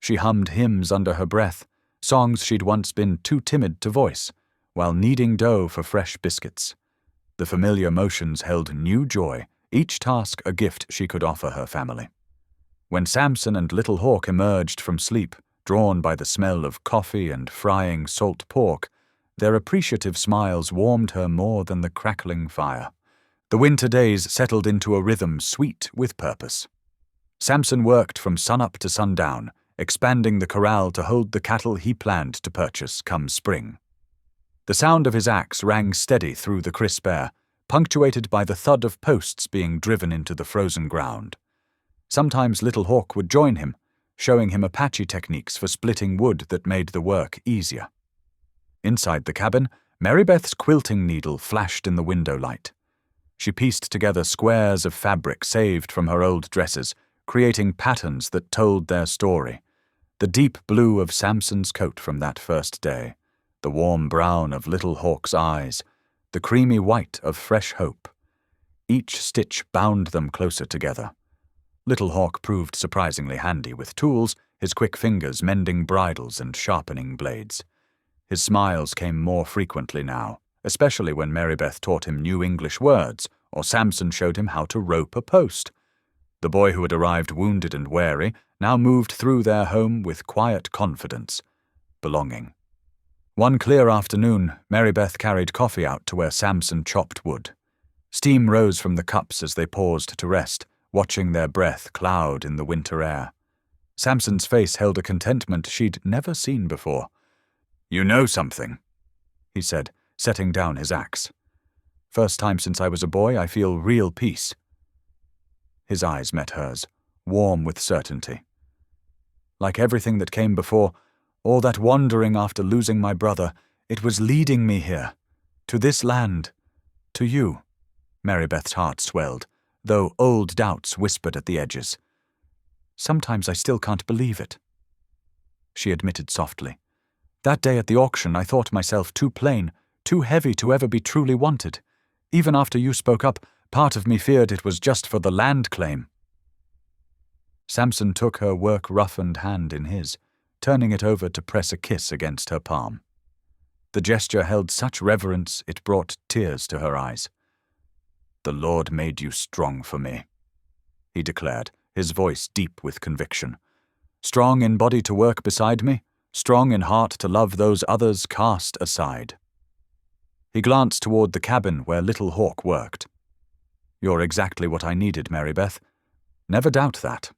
A: She hummed hymns under her breath, songs she'd once been too timid to voice, while kneading dough for fresh biscuits. The familiar motions held new joy, each task a gift she could offer her family. When Samson and Little Hawk emerged from sleep, drawn by the smell of coffee and frying salt pork, their appreciative smiles warmed her more than the crackling fire. The winter days settled into a rhythm sweet with purpose. Samson worked from sunup to sundown, expanding the corral to hold the cattle he planned to purchase come spring. The sound of his axe rang steady through the crisp air, punctuated by the thud of posts being driven into the frozen ground. Sometimes Little Hawk would join him, showing him Apache techniques for splitting wood that made the work easier. Inside the cabin, Mary Beth's quilting needle flashed in the window light. She pieced together squares of fabric saved from her old dresses, creating patterns that told their story. The deep blue of Samson's coat from that first day, the warm brown of Little Hawk's eyes, the creamy white of fresh hope. Each stitch bound them closer together. Little Hawk proved surprisingly handy with tools, his quick fingers mending bridles and sharpening blades. His smiles came more frequently now, especially when Mary Beth taught him new English words, or Samson showed him how to rope a post. The boy who had arrived wounded and weary now moved through their home with quiet confidence, belonging. One clear afternoon, Mary Beth carried coffee out to where Samson chopped wood. Steam rose from the cups as they paused to rest, watching their breath cloud in the winter air. Samson's face held a contentment she'd never seen before. "You know something," he said, setting down his axe. "First time since I was a boy, I feel real peace." His eyes met hers, warm with certainty. Like everything that came before, all that wandering after losing my brother, it was leading me here, to this land, to you. Mary Beth's heart swelled, though old doubts whispered at the edges. "Sometimes I still can't believe it," she admitted softly. "That day at the auction I thought myself too plain, too heavy to ever be truly wanted. Even after you spoke up, part of me feared it was just for the land claim." Samson took her work-roughened hand in his, turning it over to press a kiss against her palm. The gesture held such reverence it brought tears to her eyes. "The Lord made you strong for me," he declared, his voice deep with conviction. "Strong in body to work beside me, strong in heart to love those others cast aside." He glanced toward the cabin where Little Hawk worked. "You're exactly what I needed, Marybeth. Never doubt that."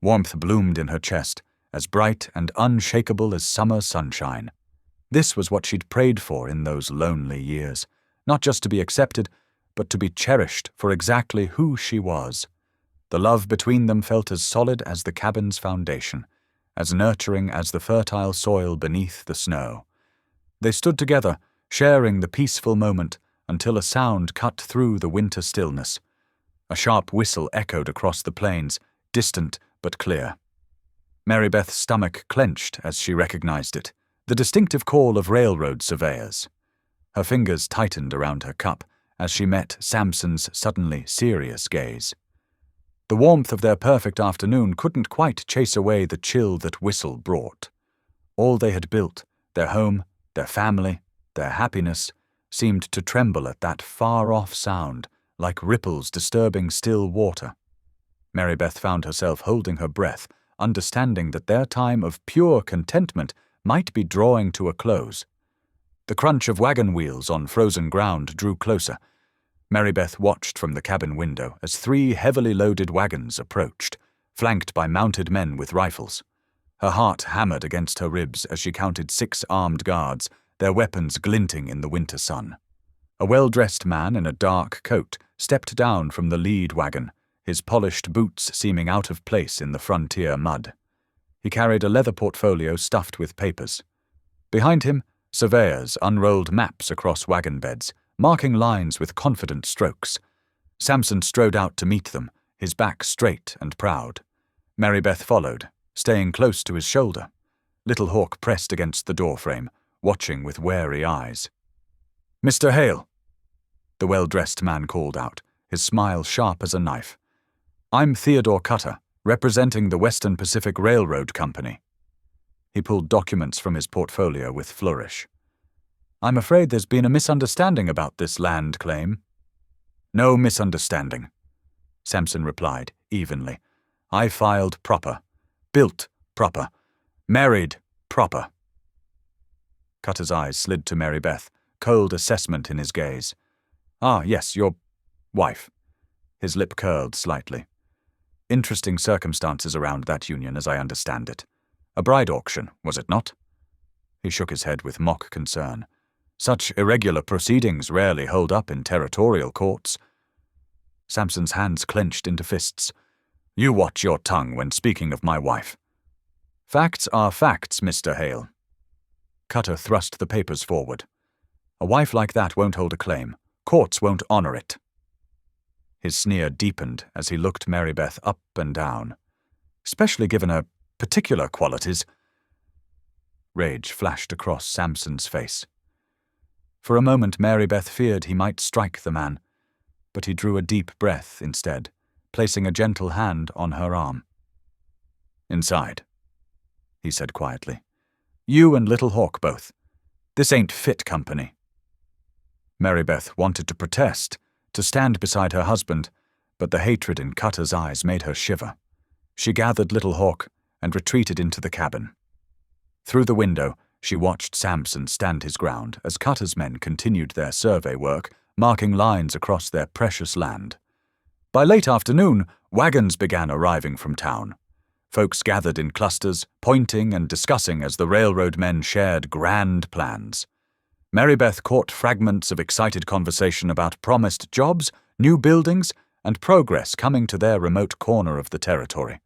A: Warmth bloomed in her chest, as bright and unshakable as summer sunshine. This was what she'd prayed for in those lonely years, not just to be accepted, but to be cherished for exactly who she was. The love between them felt as solid as the cabin's foundation, as nurturing as the fertile soil beneath the snow. They stood together, sharing the peaceful moment, until a sound cut through the winter stillness. A sharp whistle echoed across the plains, distant but clear. Marybeth's stomach clenched as she recognized it, the distinctive call of railroad surveyors. Her fingers tightened around her cup as she met Samson's suddenly serious gaze. The warmth of their perfect afternoon couldn't quite chase away the chill that whistle brought. All they had built, their home, their family, their happiness, seemed to tremble at that far-off sound, like ripples disturbing still water. Marybeth found herself holding her breath, understanding that their time of pure contentment might be drawing to a close. The crunch of wagon wheels on frozen ground drew closer. Marybeth watched from the cabin window as 3 heavily loaded wagons approached, flanked by mounted men with rifles. Her heart hammered against her ribs as she counted 6 armed guards, their weapons glinting in the winter sun. A well-dressed man in a dark coat stepped down from the lead wagon, his polished boots seeming out of place in the frontier mud. He carried a leather portfolio stuffed with papers. Behind him, surveyors unrolled maps across wagon beds, marking lines with confident strokes. Samson strode out to meet them, his back straight and proud. Marybeth followed, staying close to his shoulder. Little Hawk pressed against the doorframe, watching with wary eyes. "Mr. Hale," the well-dressed man called out, his smile sharp as a knife. "I'm Theodore Cutter, representing the Western Pacific Railroad Company." He pulled documents from his portfolio with flourish. "I'm afraid there's been a misunderstanding about this land claim." "No misunderstanding," Samson replied, evenly. "I filed proper, built proper, married proper." Cutter's eyes slid to Marybeth, cold assessment in his gaze. "Ah, yes, your wife." His lip curled slightly. "Interesting circumstances around that union, as I understand it. A bride auction, was it not?" He shook his head with mock concern. "Such irregular proceedings rarely hold up in territorial courts." Samson's hands clenched into fists. "You watch your tongue when speaking of my wife." "Facts are facts, Mr. Hale." Cutter thrust the papers forward. "A wife like that won't hold a claim. Courts won't honor it." His sneer deepened as he looked Marybeth up and down. "Especially given her particular qualities." Rage flashed across Samson's face. For a moment Marybeth feared he might strike the man, but he drew a deep breath instead, placing a gentle hand on her arm. "Inside," he said quietly. "You and Little Hawk both. This ain't fit company." Marybeth wanted to protest, to stand beside her husband, but the hatred in Cutter's eyes made her shiver. She gathered Little Hawk and retreated into the cabin. Through the window, she watched Samson stand his ground as Cutter's men continued their survey work, marking lines across their precious land. By late afternoon, wagons began arriving from town. Folks gathered in clusters, pointing and discussing as the railroad men shared grand plans. Marybeth caught fragments of excited conversation about promised jobs, new buildings, and progress coming to their remote corner of the territory.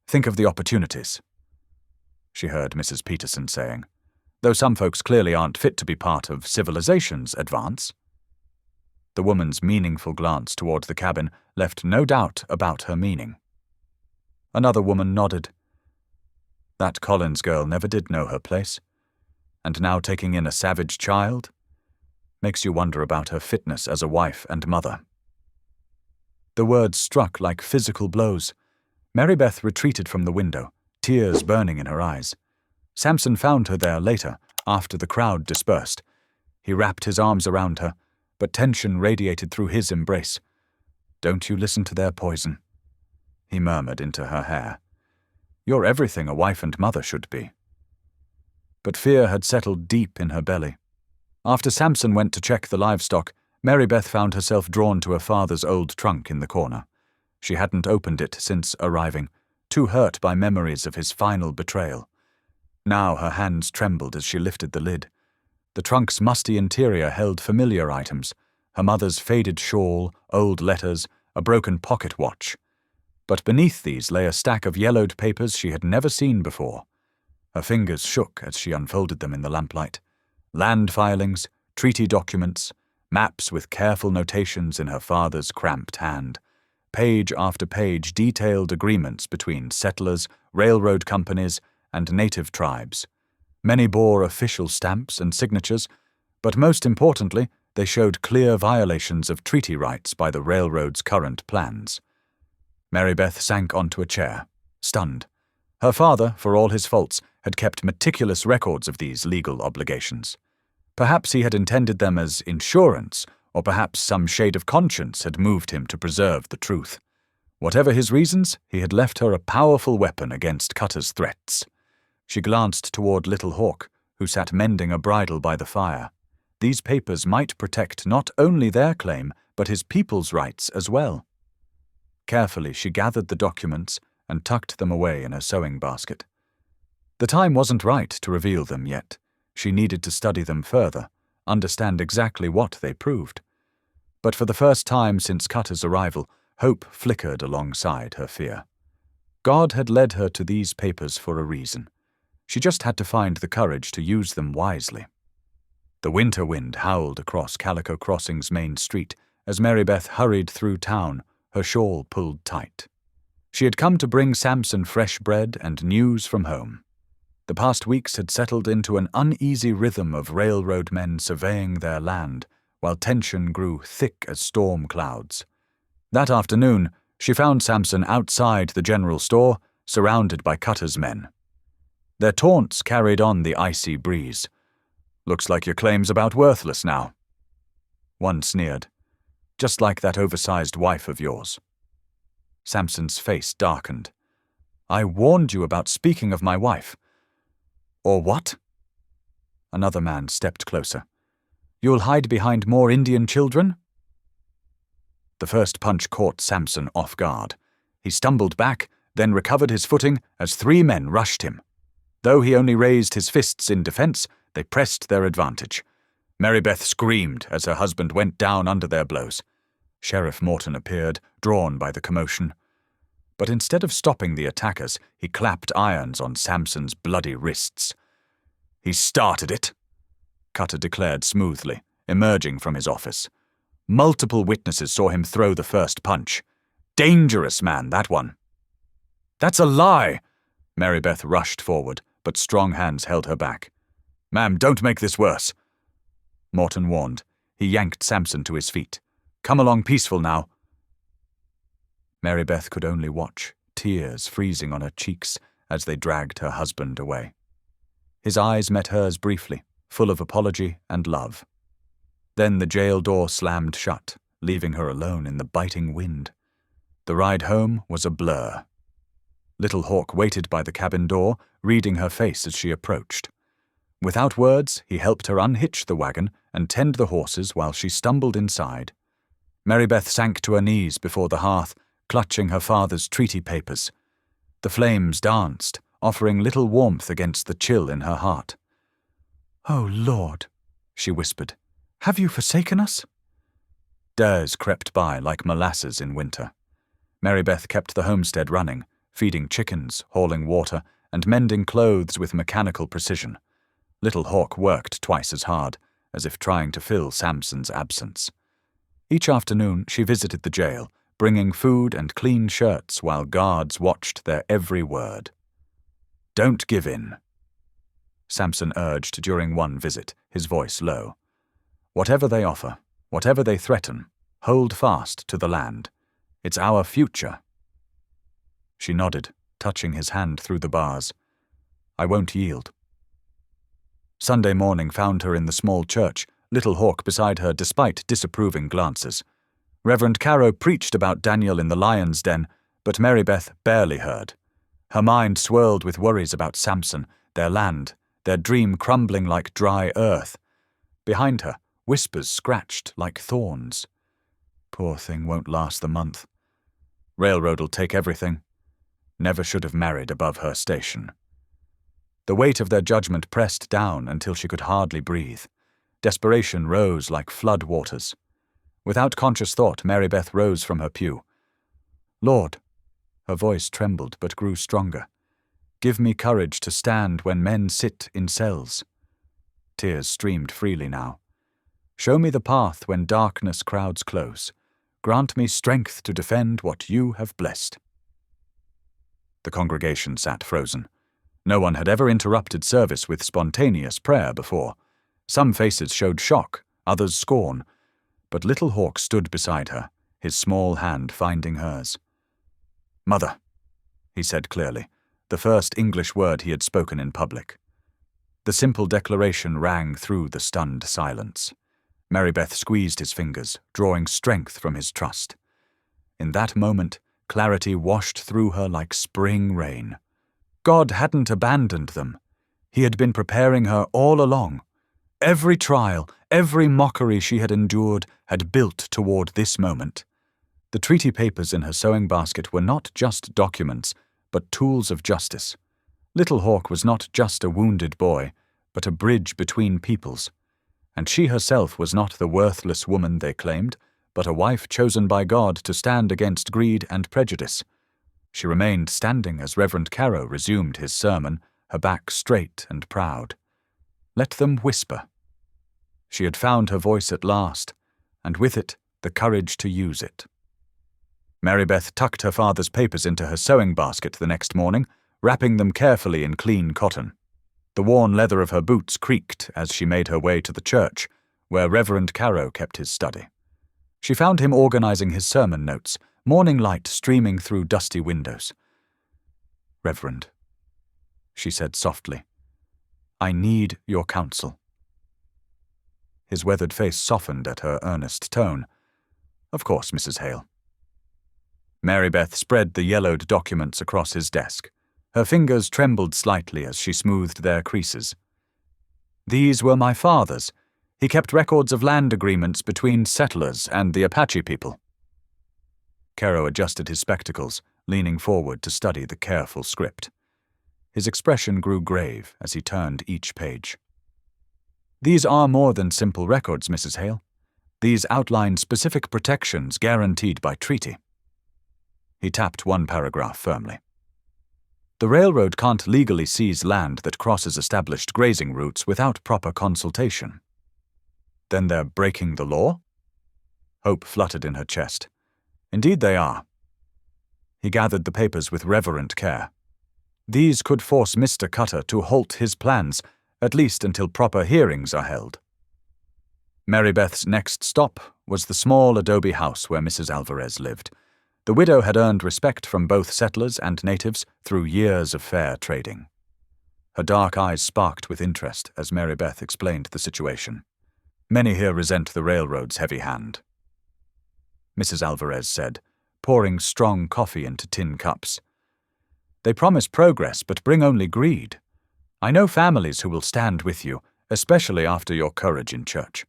A: "Think of the opportunities," she heard Mrs. Peterson saying, "though some folks clearly aren't fit to be part of civilization's advance." The woman's meaningful glance toward the cabin left no doubt about her meaning. Another woman nodded. That Collins girl never did know her place. And now taking in a savage child? Makes you wonder about her fitness as a wife and mother. The words struck like physical blows. Marybeth retreated from the window, tears burning in her eyes. Samson found her there later, after the crowd dispersed. He wrapped his arms around her, but tension radiated through his embrace. "Don't you listen to their poison," he murmured into her hair. "You're everything a wife and mother should be." But fear had settled deep in her belly. After Samson went to check the livestock, Marybeth found herself drawn to her father's old trunk in the corner. She hadn't opened it since arriving, too hurt by memories of his final betrayal. Now her hands trembled as she lifted the lid. The trunk's musty interior held familiar items, her mother's faded shawl, old letters, a broken pocket watch. But beneath these lay a stack of yellowed papers she had never seen before. Her fingers shook as she unfolded them in the lamplight. Land filings, treaty documents, maps with careful notations in her father's cramped hand. Page after page detailed agreements between settlers, railroad companies, and native tribes. Many bore official stamps and signatures, but most importantly, they showed clear violations of treaty rights by the railroad's current plans. Marybeth sank onto a chair, stunned. Her father, for all his faults, had kept meticulous records of these legal obligations. Perhaps he had intended them as insurance, or perhaps some shade of conscience had moved him to preserve the truth. Whatever his reasons, he had left her a powerful weapon against Cutter's threats. She glanced toward Little Hawk, who sat mending a bridle by the fire. These papers might protect not only their claim, but his people's rights as well. Carefully, she gathered the documents and tucked them away in her sewing basket. The time wasn't right to reveal them yet. She needed to study them further, understand exactly what they proved. But for the first time since Cutter's arrival, hope flickered alongside her fear. God had led her to these papers for a reason. She just had to find the courage to use them wisely. The winter wind howled across Calico Crossing's main street as Marybeth hurried through town, her shawl pulled tight. She had come to bring Samson fresh bread and news from home. The past weeks had settled into an uneasy rhythm of railroad men surveying their land, while tension grew thick as storm clouds. That afternoon, she found Samson outside the general store, surrounded by Cutter's men. Their taunts carried on the icy breeze. "Looks like your claim's about worthless now." One sneered. "Just like that oversized wife of yours." Samson's face darkened. "I warned you about speaking of my wife." "Or what?" Another man stepped closer. "You'll hide behind more Indian children?" The first punch caught Samson off guard. He stumbled back, then recovered his footing as 3 men rushed him. Though he only raised his fists in defense, they pressed their advantage. Marybeth screamed as her husband went down under their blows. Sheriff Morton appeared, drawn by the commotion. But instead of stopping the attackers, he clapped irons on Samson's bloody wrists. "He started it," Cutter declared smoothly, emerging from his office. "Multiple witnesses saw him throw the first punch. Dangerous man, that one." "That's a lie!" Marybeth rushed forward, but strong hands held her back. "Ma'am, don't make this worse." Morton warned. He yanked Samson to his feet. "Come along peaceful now." Marybeth could only watch, tears freezing on her cheeks as they dragged her husband away. His eyes met hers briefly, full of apology and love. Then the jail door slammed shut, leaving her alone in the biting wind. The ride home was a blur. Little Hawk waited by the cabin door, reading her face as she approached. Without words, he helped her unhitch the wagon and tend the horses while she stumbled inside. Marybeth sank to her knees before the hearth, clutching her father's treaty papers. The flames danced, offering little warmth against the chill in her heart. "Oh, Lord," she whispered, "have you forsaken us?" Days crept by like molasses in winter. Marybeth kept the homestead running, feeding chickens, hauling water, and mending clothes with mechanical precision. Little Hawk worked twice as hard, as if trying to fill Samson's absence. Each afternoon she visited the jail, bringing food and clean shirts while guards watched their every word. "Don't give in," Samson urged during one visit, his voice low. "Whatever they offer, whatever they threaten, hold fast to the land. It's our future." She nodded, touching his hand through the bars. "I won't yield." Sunday morning found her in the small church, Little Hawk beside her despite disapproving glances. Reverend Caro preached about Daniel in the lion's den, but Mary Beth barely heard. Her mind swirled with worries about Samson, their land, their dream crumbling like dry earth. Behind her, whispers scratched like thorns. "Poor thing won't last the month. Railroad'll take everything. Never should have married above her station." The weight of their judgment pressed down until she could hardly breathe. Desperation rose like flood waters. Without conscious thought, Mary Beth rose from her pew. "Lord," her voice trembled but grew stronger, "give me courage to stand when men sit in cells." Tears streamed freely now. "Show me the path when darkness crowds close. Grant me strength to defend what you have blessed." The congregation sat frozen. No one had ever interrupted service with spontaneous prayer before. Some faces showed shock, others scorn, but Little Hawk stood beside her, his small hand finding hers. "Mother," he said clearly, the first English word he had spoken in public. The simple declaration rang through the stunned silence. Mary Beth squeezed his fingers, drawing strength from his trust. In that moment, clarity washed through her like spring rain. God hadn't abandoned them. He had been preparing her all along. Every trial, every mockery she had endured had built toward this moment. The treaty papers in her sewing basket were not just documents, but tools of justice. Little Hawk was not just a wounded boy, but a bridge between peoples. And she herself was not the worthless woman they claimed, but a wife chosen by God to stand against greed and prejudice. She remained standing as Reverend Caro resumed his sermon, her back straight and proud. Let them whisper. She had found her voice at last, and with it, the courage to use it. Mary Beth tucked her father's papers into her sewing basket the next morning, wrapping them carefully in clean cotton. The worn leather of her boots creaked as she made her way to the church, where Reverend Caro kept his study. She found him organizing his sermon notes, morning light streaming through dusty windows. "Reverend," she said softly, "I need your counsel." His weathered face softened at her earnest tone. "Of course, Mrs. Hale." Mary Beth spread the yellowed documents across his desk. Her fingers trembled slightly as she smoothed their creases. "These were my father's. He kept records of land agreements between settlers and the Apache people." Caro adjusted his spectacles, leaning forward to study the careful script. His expression grew grave as he turned each page. "These are more than simple records, Mrs. Hale. These outline specific protections guaranteed by treaty." He tapped one paragraph firmly. "The railroad can't legally seize land that crosses established grazing routes without proper consultation." "Then they're breaking the law?" Hope fluttered in her chest. "Indeed they are." He gathered the papers with reverent care. "These could force Mr. Cutter to halt his plans, at least until proper hearings are held." Mary Beth's next stop was the small adobe house where Mrs. Alvarez lived. The widow had earned respect from both settlers and natives through years of fair trading. Her dark eyes sparked with interest as Mary Beth explained the situation. "Many here resent the railroad's heavy hand," Mrs. Alvarez said, pouring strong coffee into tin cups. "They promise progress but bring only greed. I know families who will stand with you, especially after your courage in church."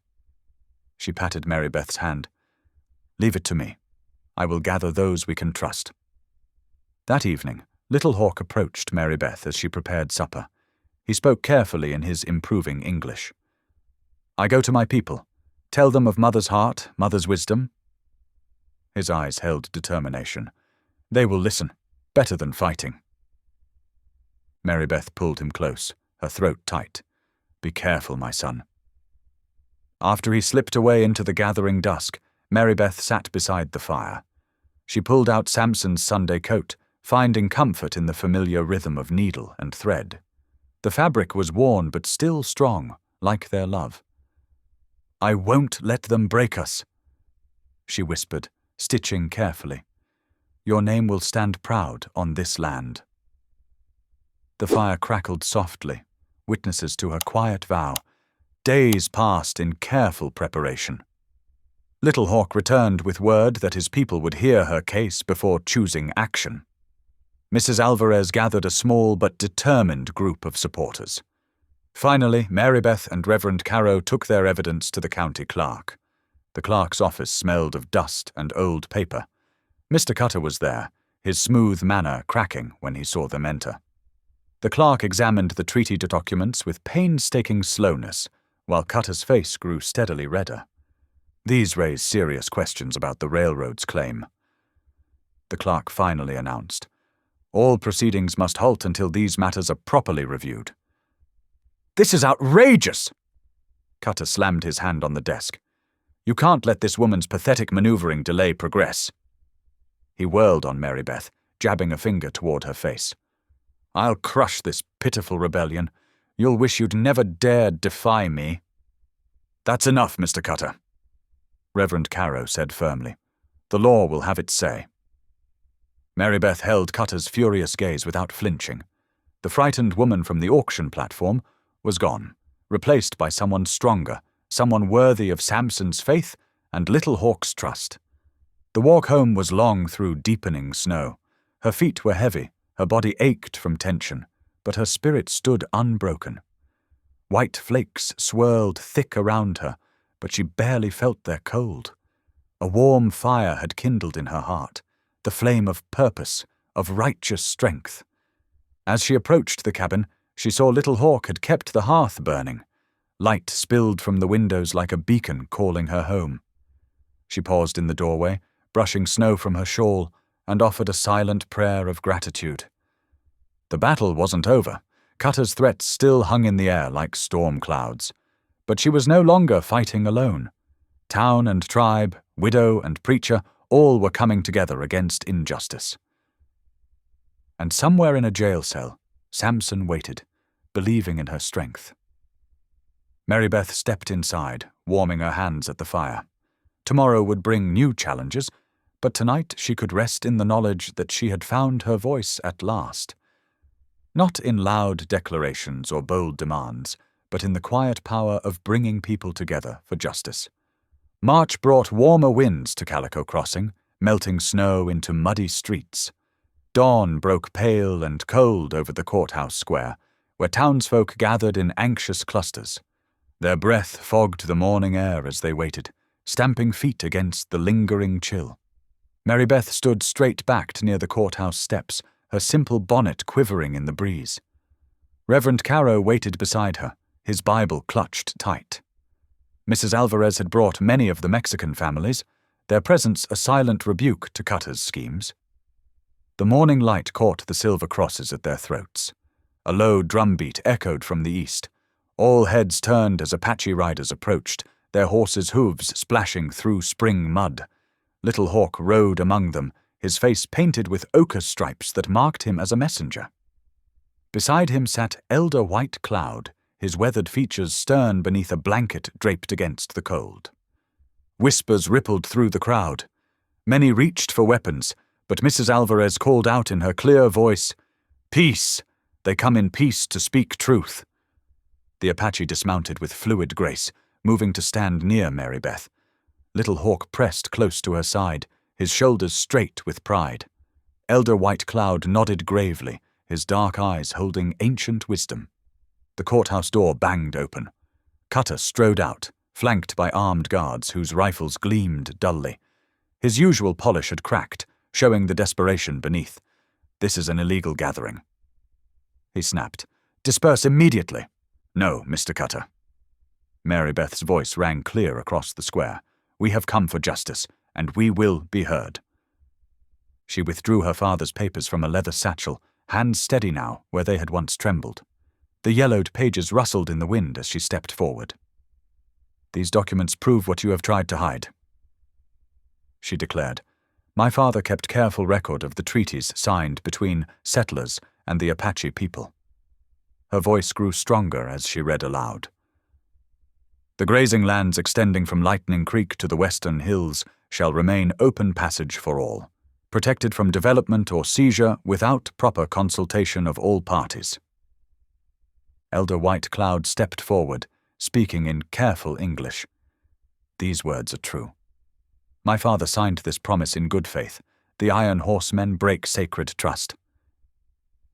A: She patted Mary Beth's hand. "Leave it to me. I will gather those we can trust." That evening, Little Hawk approached Mary Beth as she prepared supper. He spoke carefully in his improving English. "I go to my people. Tell them of Mother's heart, Mother's wisdom." His eyes held determination. "They will listen, better than fighting." Mary Beth pulled him close, her throat tight. "Be careful, my son." After he slipped away into the gathering dusk, Marybeth sat beside the fire. She pulled out Samson's Sunday coat, finding comfort in the familiar rhythm of needle and thread. The fabric was worn but still strong, like their love. "I won't let them break us," she whispered, stitching carefully. "Your name will stand proud on this land." The fire crackled softly, witnesses to her quiet vow. Days passed in careful preparation. Little Hawk returned with word that his people would hear her case before choosing action. Mrs. Alvarez gathered a small but determined group of supporters. Finally, Marybeth and Reverend Caro took their evidence to the county clerk. The clerk's office smelled of dust and old paper. Mr. Cutter was there, his smooth manner cracking when he saw them enter. The clerk examined the treaty documents with painstaking slowness, while Cutter's face grew steadily redder. These raised serious questions about the railroad's claim. The clerk finally announced, "All proceedings must halt until these matters are properly reviewed." "This is outrageous!" Cutter slammed his hand on the desk. "You can't let this woman's pathetic maneuvering delay progress." He whirled on Marybeth, jabbing a finger toward her face. "I'll crush this pitiful rebellion. You'll wish you'd never dared defy me." "That's enough, Mr. Cutter," Reverend Caro said firmly. "The law will have its say." Marybeth held Cutter's furious gaze without flinching. The frightened woman from the auction platform was gone, replaced by someone stronger, someone worthy of Samson's faith and Little Hawk's trust. The walk home was long through deepening snow. Her feet were heavy, her body ached from tension, but her spirit stood unbroken. White flakes swirled thick around her, but she barely felt their cold. A warm fire had kindled in her heart, the flame of purpose, of righteous strength. As she approached the cabin, she saw Little Hawk had kept the hearth burning. Light spilled from the windows like a beacon calling her home. She paused in the doorway, brushing snow from her shawl, and offered a silent prayer of gratitude. The battle wasn't over. Cutter's threats still hung in the air like storm clouds. But she was no longer fighting alone. Town and tribe, widow and preacher, all were coming together against injustice. And somewhere in a jail cell, Samson waited, believing in her strength. Marybeth stepped inside, warming her hands at the fire. Tomorrow would bring new challenges, but tonight she could rest in the knowledge that she had found her voice at last. Not in loud declarations or bold demands, but in the quiet power of bringing people together for justice. March brought warmer winds to Calico Crossing, melting snow into muddy streets. Dawn broke pale and cold over the courthouse square, where townsfolk gathered in anxious clusters. Their breath fogged the morning air as they waited, stamping feet against the lingering chill. Marybeth stood straight-backed near the courthouse steps, her simple bonnet quivering in the breeze. Reverend Caro waited beside her, his Bible clutched tight. Mrs. Alvarez had brought many of the Mexican families, their presence a silent rebuke to Cutter's schemes. The morning light caught the silver crosses at their throats. A low drumbeat echoed from the east. All heads turned as Apache riders approached, their horses' hooves splashing through spring mud. Little Hawk rode among them, his face painted with ochre stripes that marked him as a messenger. Beside him sat Elder White Cloud, his weathered features stern beneath a blanket draped against the cold. Whispers rippled through the crowd. Many reached for weapons, but Mrs. Alvarez called out in her clear voice, "Peace! They come in peace to speak truth." The Apache dismounted with fluid grace, moving to stand near Marybeth. Little Hawk pressed close to her side, his shoulders straight with pride. Elder White Cloud nodded gravely, his dark eyes holding ancient wisdom. The courthouse door banged open. Cutter strode out, flanked by armed guards whose rifles gleamed dully. His usual polish had cracked, showing the desperation beneath. "This is an illegal gathering." He snapped, "Disperse immediately." "No, Mr. Cutter." Marybeth's voice rang clear across the square. "We have come for justice, and we will be heard." She withdrew her father's papers from a leather satchel, hands steady now where they had once trembled. The yellowed pages rustled in the wind as she stepped forward. "These documents prove what you have tried to hide." she declared. My father kept careful record of the treaties signed between settlers and the Apache people. Her voice grew stronger as she read aloud. The grazing lands extending from Lightning Creek to the western hills shall remain open passage for all, protected from development or seizure without proper consultation of all parties. Elder White Cloud stepped forward, speaking in careful English. These words are true. My father signed this promise in good faith. The Iron Horsemen break sacred trust.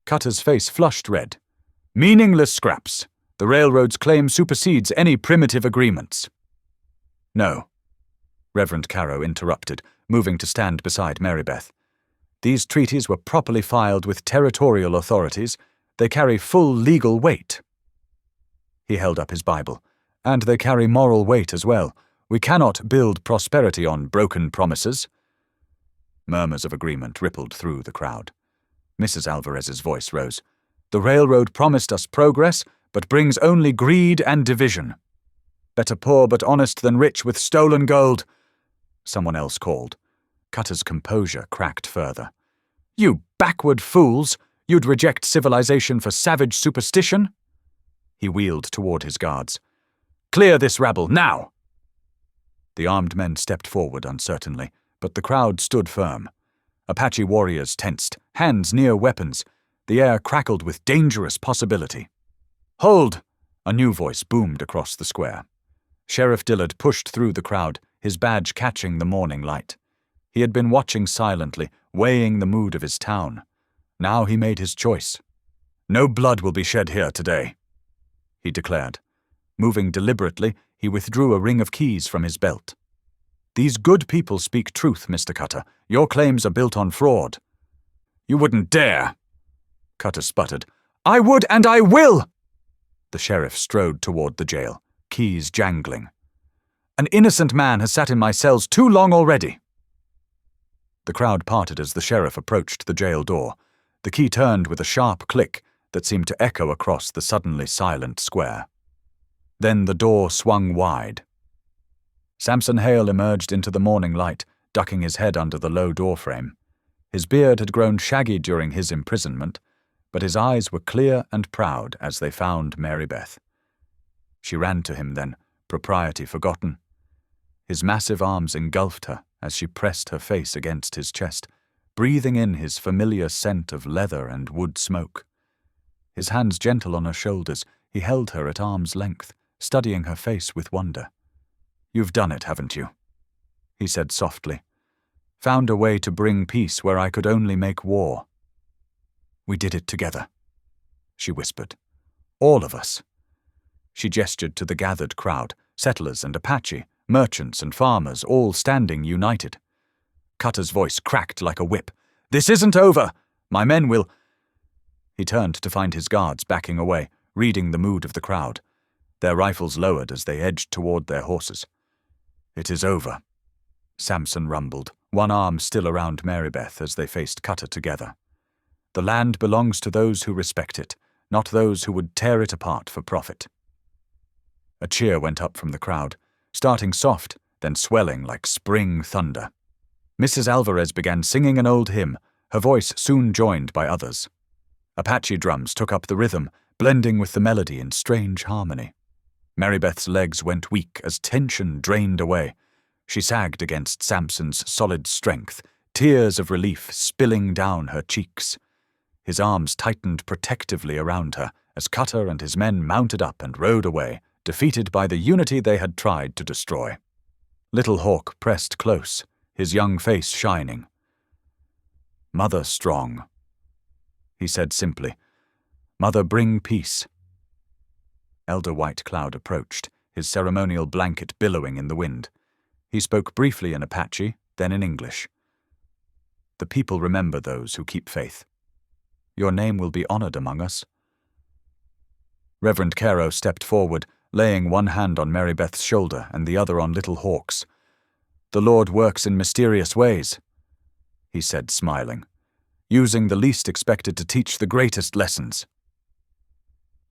A: Cutter's face flushed red. Meaningless scraps. The railroad's claim supersedes any primitive agreements. No, Reverend Caro interrupted, moving to stand beside Marybeth. These treaties were properly filed with territorial authorities. They carry full legal weight. He held up his Bible. And they carry moral weight as well. We cannot build prosperity on broken promises. Murmurs of agreement rippled through the crowd. Mrs. Alvarez's voice rose. The railroad promised us progress, but brings only greed and division. Better poor but honest than rich with stolen gold, someone else called. Cutter's composure cracked further. You backward fools! You'd reject civilization for savage superstition? He wheeled toward his guards. Clear this rabble, now! The armed men stepped forward uncertainly, but the crowd stood firm. Apache warriors tensed, hands near weapons. The air crackled with dangerous possibility. Hold! A new voice boomed across the square. Sheriff Dillard pushed through the crowd, his badge catching the morning light. He had been watching silently, weighing the mood of his town. Now he made his choice. No blood will be shed here today, he declared. Moving deliberately, he withdrew a ring of keys from his belt. These good people speak truth, Mr. Cutter. Your claims are built on fraud. You wouldn't dare, Cutter sputtered. I would and I will! The sheriff strode toward the jail, keys jangling. An innocent man has sat in my cells too long already. The crowd parted as the sheriff approached the jail door. The key turned with a sharp click that seemed to echo across the suddenly silent square. Then the door swung wide. Samson Hale emerged into the morning light, ducking his head under the low doorframe. His beard had grown shaggy during his imprisonment, but his eyes were clear and proud as they found Marybeth. She ran to him then, propriety forgotten. His massive arms engulfed her as she pressed her face against his chest, breathing in his familiar scent of leather and wood smoke. His hands gentle on her shoulders, he held her at arm's length, studying her face with wonder. You've done it, haven't you? He said softly. Found a way to bring peace where I could only make war. We did it together, she whispered. All of us. She gestured to the gathered crowd, settlers and Apache, merchants and farmers, all standing united. Cutter's voice cracked like a whip. This isn't over! My men will... He turned to find his guards backing away, reading the mood of the crowd. Their rifles lowered as they edged toward their horses. It is over, Samson rumbled, one arm still around Marybeth as they faced Cutter together. The land belongs to those who respect it, not those who would tear it apart for profit. A cheer went up from the crowd, starting soft, then swelling like spring thunder. Mrs. Alvarez began singing an old hymn, her voice soon joined by others. Apache drums took up the rhythm, blending with the melody in strange harmony. Marybeth's legs went weak as tension drained away. She sagged against Samson's solid strength, tears of relief spilling down her cheeks. His arms tightened protectively around her as Cutter and his men mounted up and rode away, defeated by the unity they had tried to destroy. Little Hawk pressed close, his young face shining. Mother strong, he said simply. Mother bring peace. Elder White Cloud approached, his ceremonial blanket billowing in the wind. He spoke briefly in Apache, then in English. The people remember those who keep faith. Your name will be honored among us. Reverend Caro stepped forward, laying one hand on Marybeth's shoulder and the other on Little Hawk's. The Lord works in mysterious ways, he said, smiling, using the least expected to teach the greatest lessons.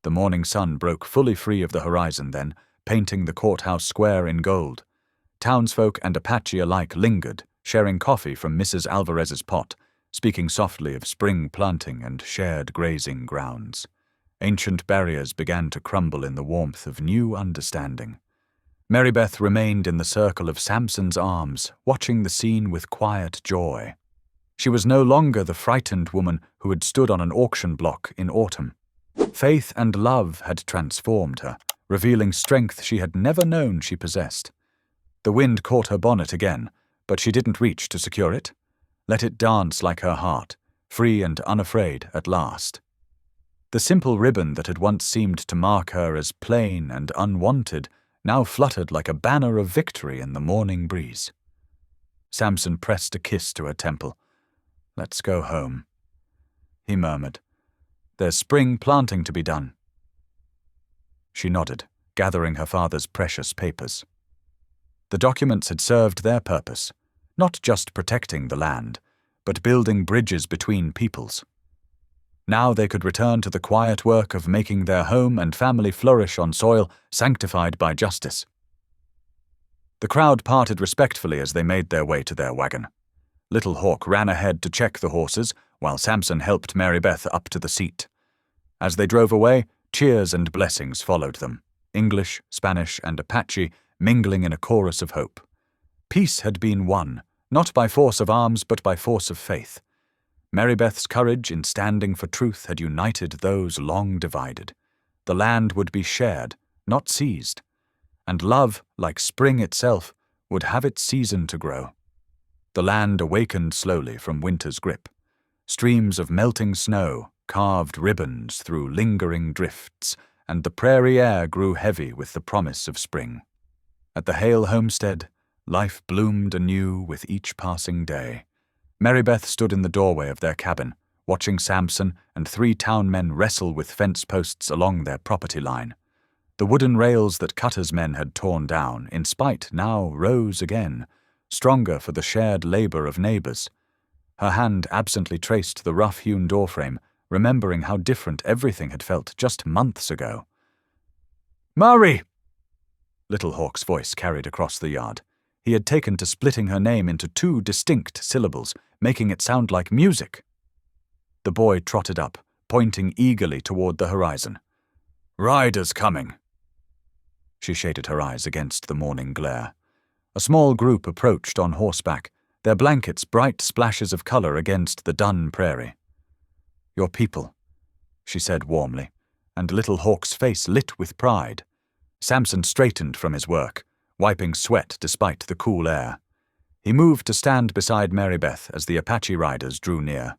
A: The morning sun broke fully free of the horizon then, painting the courthouse square in gold. Townsfolk and Apache alike lingered, sharing coffee from Mrs. Alvarez's pot, speaking softly of spring planting and shared grazing grounds. Ancient barriers began to crumble in the warmth of new understanding. Marybeth remained in the circle of Samson's arms, watching the scene with quiet joy. She was no longer the frightened woman who had stood on an auction block in autumn. Faith and love had transformed her, revealing strength she had never known she possessed. The wind caught her bonnet again, but she didn't reach to secure it. Let it dance like her heart, free and unafraid at last. The simple ribbon that had once seemed to mark her as plain and unwanted now fluttered like a banner of victory in the morning breeze. Samson pressed a kiss to her temple. "Let's go home," he murmured. "There's spring planting to be done." She nodded, gathering her father's precious papers. The documents had served their purpose, not just protecting the land, but building bridges between peoples. Now they could return to the quiet work of making their home and family flourish on soil sanctified by justice. The crowd parted respectfully as they made their way to their wagon. Little Hawk ran ahead to check the horses, while Samson helped Marybeth up to the seat. As they drove away, cheers and blessings followed them, English, Spanish, and Apache mingling in a chorus of hope. Peace had been won, not by force of arms but by force of faith. Marybeth's courage in standing for truth had united those long divided. The land would be shared, not seized, and love, like spring itself, would have its season to grow. The land awakened slowly from winter's grip. Streams of melting snow carved ribbons through lingering drifts, and the prairie air grew heavy with the promise of spring. At the Hale homestead, life bloomed anew with each passing day. Marybeth stood in the doorway of their cabin, watching Samson and 3 town men wrestle with fence posts along their property line. The wooden rails that Cutter's men had torn down, in spite, now rose again, stronger for the shared labor of neighbors. Her hand absently traced the rough-hewn doorframe, remembering how different everything had felt just months ago. "Murray!" Little Hawk's voice carried across the yard. He had taken to splitting her name into 2 distinct syllables, making it sound like music. The boy trotted up, pointing eagerly toward the horizon. "Riders coming." She shaded her eyes against the morning glare. A small group approached on horseback, their blankets bright splashes of color against the dun prairie. "Your people," she said warmly, and Little Hawk's face lit with pride. Samson straightened from his work, wiping sweat despite the cool air. He moved to stand beside Marybeth as the Apache riders drew near.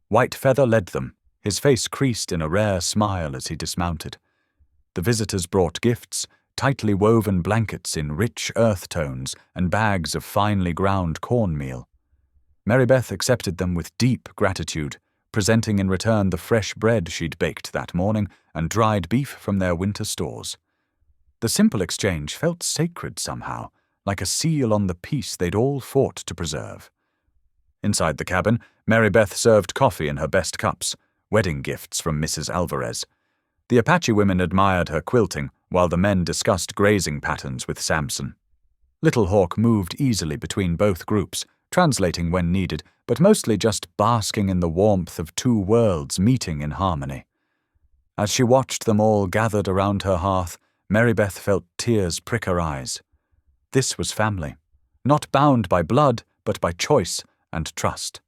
A: White Feather led them, his face creased in a rare smile as he dismounted. The visitors brought gifts, tightly woven blankets in rich earth tones and bags of finely ground cornmeal. Marybeth accepted them with deep gratitude, presenting in return the fresh bread she'd baked that morning and dried beef from their winter stores. The simple exchange felt sacred somehow, like a seal on the peace they'd all fought to preserve. Inside the cabin, Marybeth served coffee in her best cups, wedding gifts from Mrs. Alvarez. The Apache women admired her quilting, while the men discussed grazing patterns with Samson. Little Hawk moved easily between both groups, translating when needed, but mostly just basking in the warmth of 2 worlds meeting in harmony. As she watched them all gathered around her hearth, Marybeth felt tears prick her eyes. This was family, not bound by blood, but by choice and trust.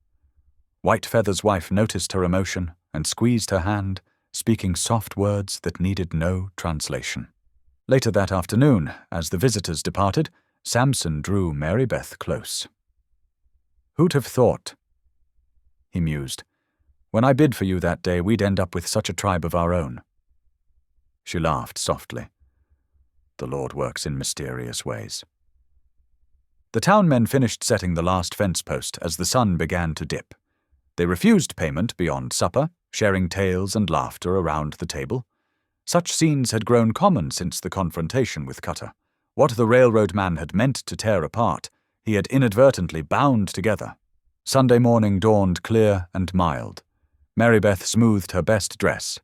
A: White Feather's wife noticed her emotion and squeezed her hand, speaking soft words that needed no translation. Later that afternoon, as the visitors departed, Samson drew Marybeth close. "Who'd have thought?" he mused. "When I bid for you that day, we'd end up with such a tribe of our own." She laughed softly. The Lord works in mysterious ways. The town men finished setting the last fence post as the sun began to dip. They refused payment beyond supper, sharing tales and laughter around the table. Such scenes had grown common since the confrontation with Cutter. What the railroad man had meant to tear apart, he had inadvertently bound together. Sunday morning dawned clear and mild. Marybeth smoothed her best dress,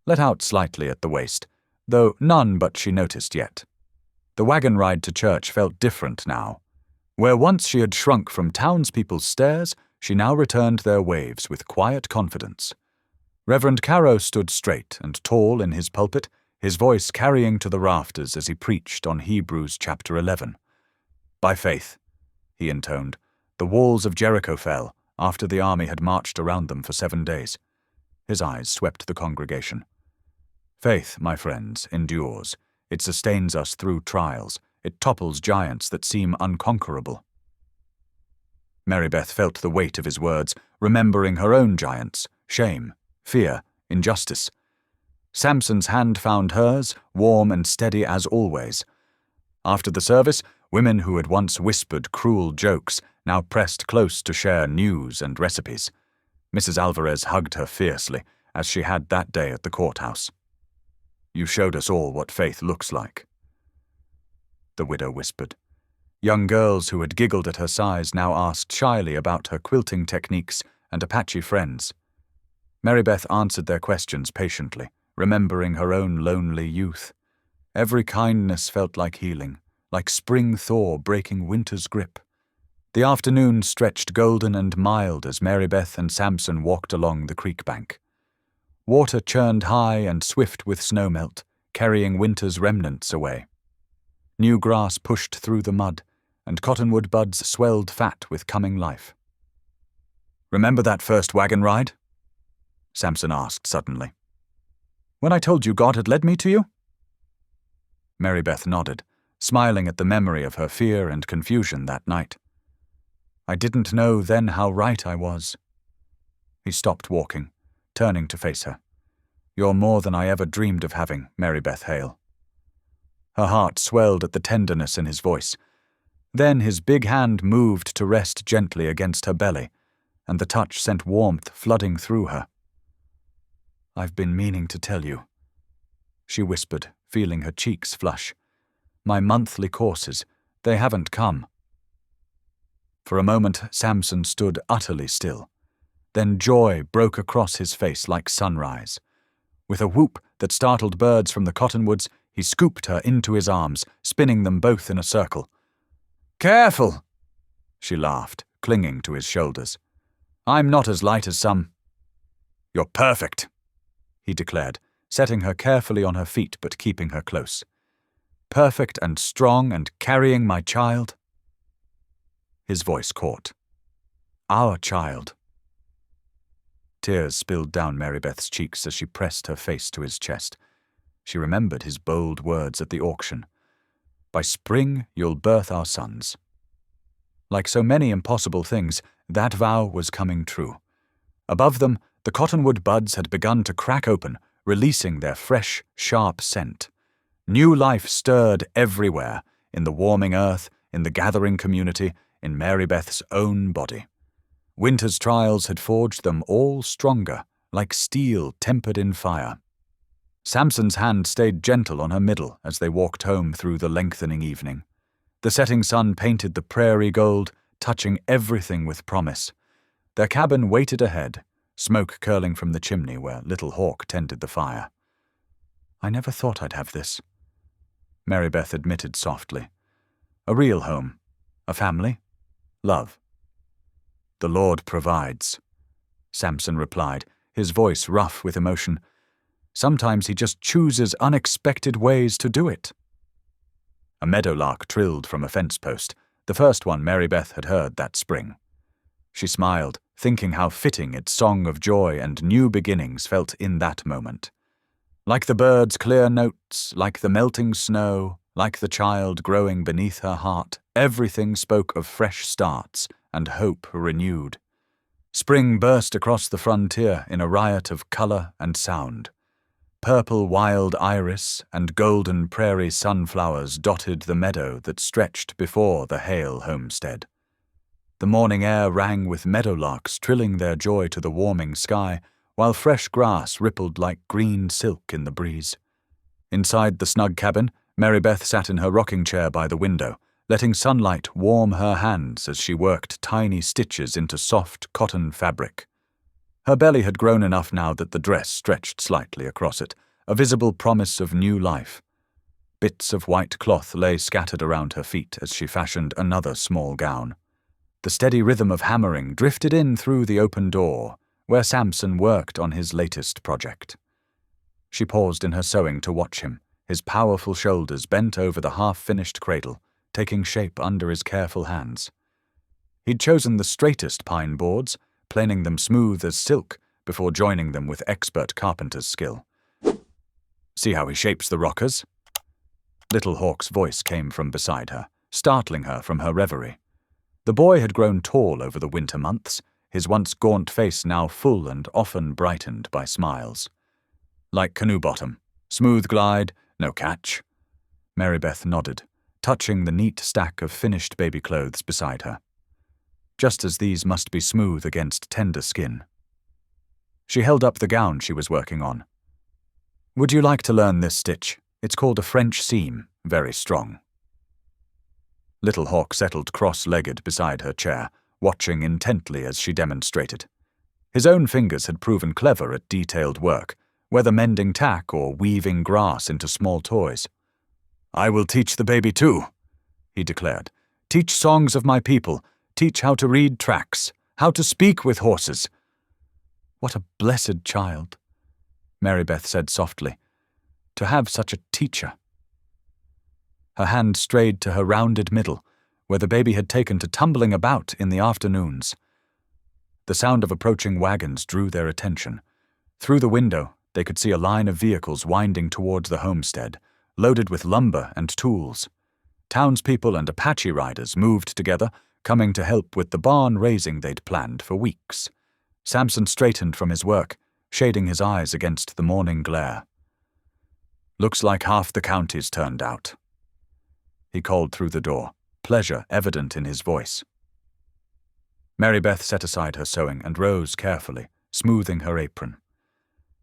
A: let out slightly at the waist, though none but she noticed yet. The wagon ride to church felt different now. Where once she had shrunk from townspeople's stares, she now returned their waves with quiet confidence. Reverend Carow stood straight and tall in his pulpit, his voice carrying to the rafters as he preached on Hebrews chapter 11. "By faith," he intoned, "the walls of Jericho fell after the army had marched around them for 7 days. His eyes swept the congregation. "Faith, my friends, endures. It sustains us through trials. It topples giants that seem unconquerable." Marybeth felt the weight of his words, remembering her own giants, shame, fear, injustice. Samson's hand found hers, warm and steady as always. After the service, women who had once whispered cruel jokes now pressed close to share news and recipes. Mrs. Alvarez hugged her fiercely, as she had that day at the courthouse. "You showed us all what faith looks like," the widow whispered. Young girls who had giggled at her size now asked shyly about her quilting techniques and Apache friends. Marybeth answered their questions patiently, remembering her own lonely youth. Every kindness felt like healing, like spring thaw breaking winter's grip. The afternoon stretched golden and mild as Marybeth and Samson walked along the creek bank. Water churned high and swift with snowmelt, carrying winter's remnants away. New grass pushed through the mud, and cottonwood buds swelled fat with coming life. "Remember that first wagon ride?" Samson asked suddenly. "When I told you God had led me to you?" Marybeth nodded, smiling at the memory of her fear and confusion that night. "I didn't know then how right I was." He stopped walking, turning to face her. "You're more than I ever dreamed of having, Marybeth Hale." Her heart swelled at the tenderness in his voice. Then his big hand moved to rest gently against her belly, and the touch sent warmth flooding through her. "I've been meaning to tell you," she whispered, feeling her cheeks flush. "My monthly courses, they haven't come." For a moment Samson stood utterly still. Then joy broke across his face like sunrise. With a whoop that startled birds from the cottonwoods, he scooped her into his arms, spinning them both in a circle. "Careful!" she laughed, clinging to his shoulders. "I'm not as light as some." "You're perfect," he declared, setting her carefully on her feet but keeping her close. "Perfect and strong and carrying my child." His voice caught. "Our child." Tears spilled down Marybeth's cheeks as she pressed her face to his chest. She remembered his bold words at the auction. "By spring you'll birth our sons." Like so many impossible things, that vow was coming true. Above them, the cottonwood buds had begun to crack open, releasing their fresh, sharp scent. New life stirred everywhere, in the warming earth, in the gathering community, in Marybeth's own body. Winter's trials had forged them all stronger, like steel tempered in fire. Samson's hand stayed gentle on her middle as they walked home through the lengthening evening. The setting sun painted the prairie gold, touching everything with promise. Their cabin waited ahead, smoke curling from the chimney where Little Hawk tended the fire. "I never thought I'd have this," Marybeth admitted softly. "A real home, a family, love." "The Lord provides," Samson replied, his voice rough with emotion. "Sometimes he just chooses unexpected ways to do it." A meadowlark trilled from a fence post, the first one Marybeth had heard that spring. She smiled, thinking how fitting its song of joy and new beginnings felt in that moment. Like the bird's clear notes, like the melting snow, like the child growing beneath her heart, everything spoke of fresh starts and hope renewed. Spring burst across the frontier in a riot of color and sound. Purple wild iris and golden prairie sunflowers dotted the meadow that stretched before the Hale homestead. The morning air rang with meadowlarks trilling their joy to the warming sky, while fresh grass rippled like green silk in the breeze. Inside the snug cabin, Marybeth sat in her rocking chair by the window, letting sunlight warm her hands as she worked tiny stitches into soft cotton fabric. Her belly had grown enough now that the dress stretched slightly across it, a visible promise of new life. Bits of white cloth lay scattered around her feet as she fashioned another small gown. The steady rhythm of hammering drifted in through the open door, where Samson worked on his latest project. She paused in her sewing to watch him, his powerful shoulders bent over the half-finished cradle, taking shape under his careful hands. He'd chosen the straightest pine boards, planing them smooth as silk before joining them with expert carpenter's skill. "See how he shapes the rockers?" Little Hawk's voice came from beside her, startling her from her reverie. The boy had grown tall over the winter months, his once gaunt face now full and often brightened by smiles. "Like canoe bottom. Smooth glide, no catch." Marybeth nodded, touching the neat stack of finished baby clothes beside her. "Just as these must be smooth against tender skin." She held up the gown she was working on. "Would you like to learn this stitch? It's called a French seam, very strong." Little Hawk settled cross-legged beside her chair, watching intently as she demonstrated. His own fingers had proven clever at detailed work, whether mending tack or weaving grass into small toys. "I will teach the baby too," he declared. "Teach songs of my people, teach how to read tracks, how to speak with horses." "What a blessed child," Marybeth said softly, "to have such a teacher." Her hand strayed to her rounded middle, where the baby had taken to tumbling about in the afternoons. The sound of approaching wagons drew their attention. Through the window, they could see a line of vehicles winding towards the homestead, loaded with lumber and tools. Townspeople and Apache riders moved together, coming to help with the barn raising they'd planned for weeks. Samson straightened from his work, shading his eyes against the morning glare. "Looks like half the county's turned out," he called through the door, pleasure evident in his voice. Marybeth set aside her sewing and rose carefully, smoothing her apron.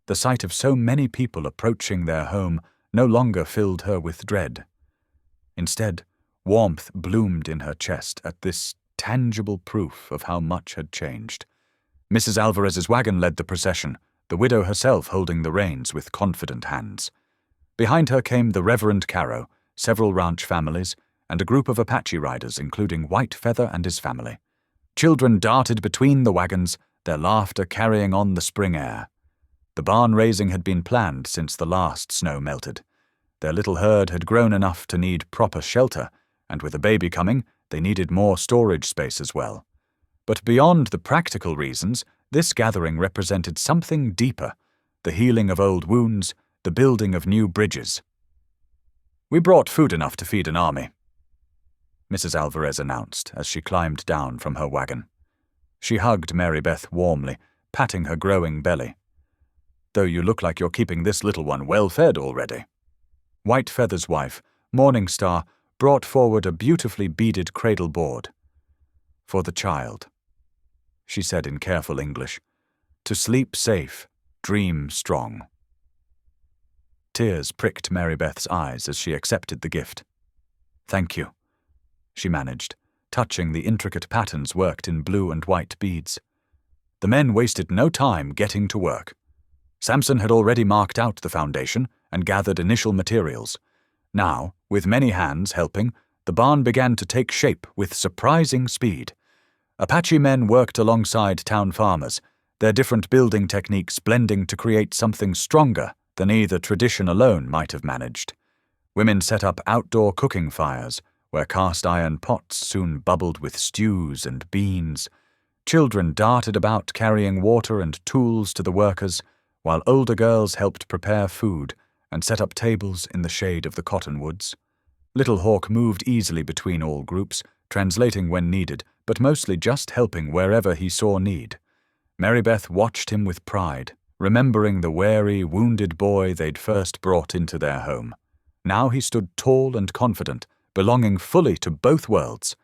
A: The sight of so many people approaching their home no longer filled her with dread. Instead, warmth bloomed in her chest at this tangible proof of how much had changed. Mrs. Alvarez's wagon led the procession, the widow herself holding the reins with confident hands. Behind her came the Reverend Caro, several ranch families, and a group of Apache riders, including White Feather and his family. Children darted between the wagons, their laughter carrying on the spring air. The barn raising had been planned since the last snow melted. Their little herd had grown enough to need proper shelter, and with a baby coming, they needed more storage space as well. But beyond the practical reasons, this gathering represented something deeper, the healing of old wounds, the building of new bridges. "We brought food enough to feed an army," Mrs. Alvarez announced as she climbed down from her wagon. She hugged Marybeth warmly, patting her growing belly. "Though you look like you're keeping this little one well fed already." White Feather's wife, Morning Star, brought forward a beautifully beaded cradle board. "For the child," she said in careful English. "To sleep safe, dream strong." Tears pricked Marybeth's eyes as she accepted the gift. "Thank you," she managed, touching the intricate patterns worked in blue and white beads. The men wasted no time getting to work. Samson had already marked out the foundation and gathered initial materials. Now, with many hands helping, the barn began to take shape with surprising speed. Apache men worked alongside town farmers, their different building techniques blending to create something stronger than either tradition alone might have managed. Women set up outdoor cooking fires, where cast-iron pots soon bubbled with stews and beans. Children darted about carrying water and tools to the workers, while older girls helped prepare food and set up tables in the shade of the cottonwoods. Little Hawk moved easily between all groups, translating when needed, but mostly just helping wherever he saw need. Marybeth watched him with pride, remembering the wary, wounded boy they'd first brought into their home. Now he stood tall and confident, belonging fully to both worlds.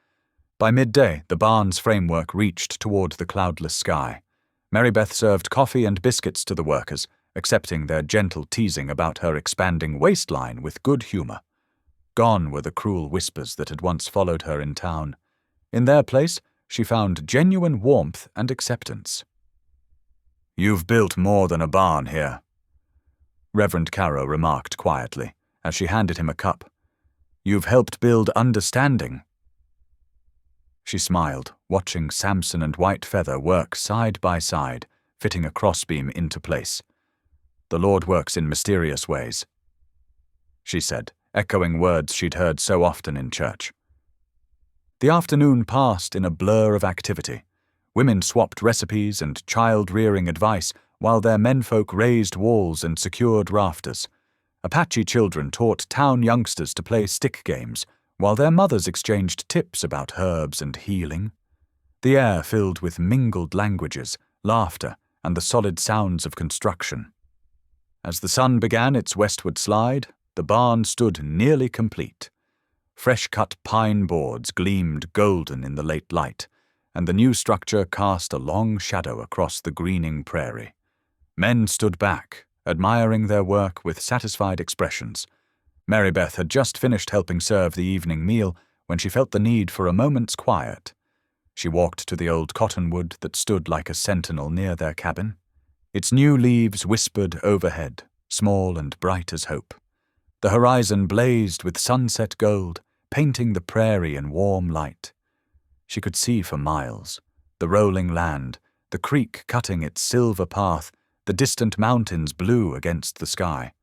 A: By midday, the barn's framework reached toward the cloudless sky. Marybeth served coffee and biscuits to the workers, accepting their gentle teasing about her expanding waistline with good humor. Gone were the cruel whispers that had once followed her in town. In their place, she found genuine warmth and acceptance. "You've built more than a barn here," Reverend Caro remarked quietly, as she handed him a cup. "You've helped build understanding." She smiled, watching Samson and White Feather work side by side, fitting a crossbeam into place. "The Lord works in mysterious ways," she said, echoing words she'd heard so often in church. The afternoon passed in a blur of activity. Women swapped recipes and child-rearing advice, while their menfolk raised walls and secured rafters. Apache children taught town youngsters to play stick games, while their mothers exchanged tips about herbs and healing. The air filled with mingled languages, laughter, and the solid sounds of construction. As the sun began its westward slide, the barn stood nearly complete. Fresh-cut pine boards gleamed golden in the late light, and the new structure cast a long shadow across the greening prairie. Men stood back, admiring their work with satisfied expressions. Marybeth had just finished helping serve the evening meal when she felt the need for a moment's quiet. She walked to the old cottonwood that stood like a sentinel near their cabin. Its new leaves whispered overhead, small and bright as hope. The horizon blazed with sunset gold, painting the prairie in warm light. She could see for miles, the rolling land, the creek cutting its silver path, the distant mountains blue against the sky.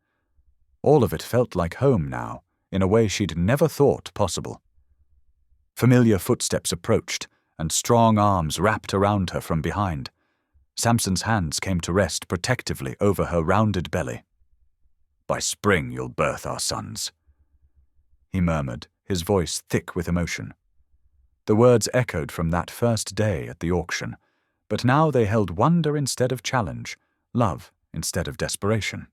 A: All of it felt like home now, in a way she'd never thought possible. Familiar footsteps approached, and strong arms wrapped around her from behind. Samson's hands came to rest protectively over her rounded belly. "By spring you'll birth our sons," he murmured, his voice thick with emotion. The words echoed from that first day at the auction, but now they held wonder instead of challenge, love instead of desperation.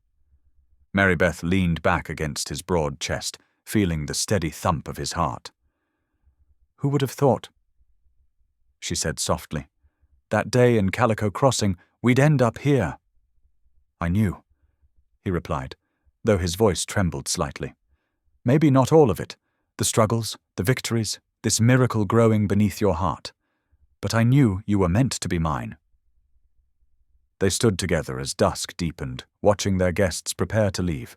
A: Marybeth leaned back against his broad chest, feeling the steady thump of his heart. "Who would have thought," she said softly, "that day in Calico Crossing we'd end up here?" "I knew," he replied, though his voice trembled slightly. "Maybe not all of it, the struggles, the victories, this miracle growing beneath your heart. But I knew you were meant to be mine." They stood together as dusk deepened, watching their guests prepare to leave.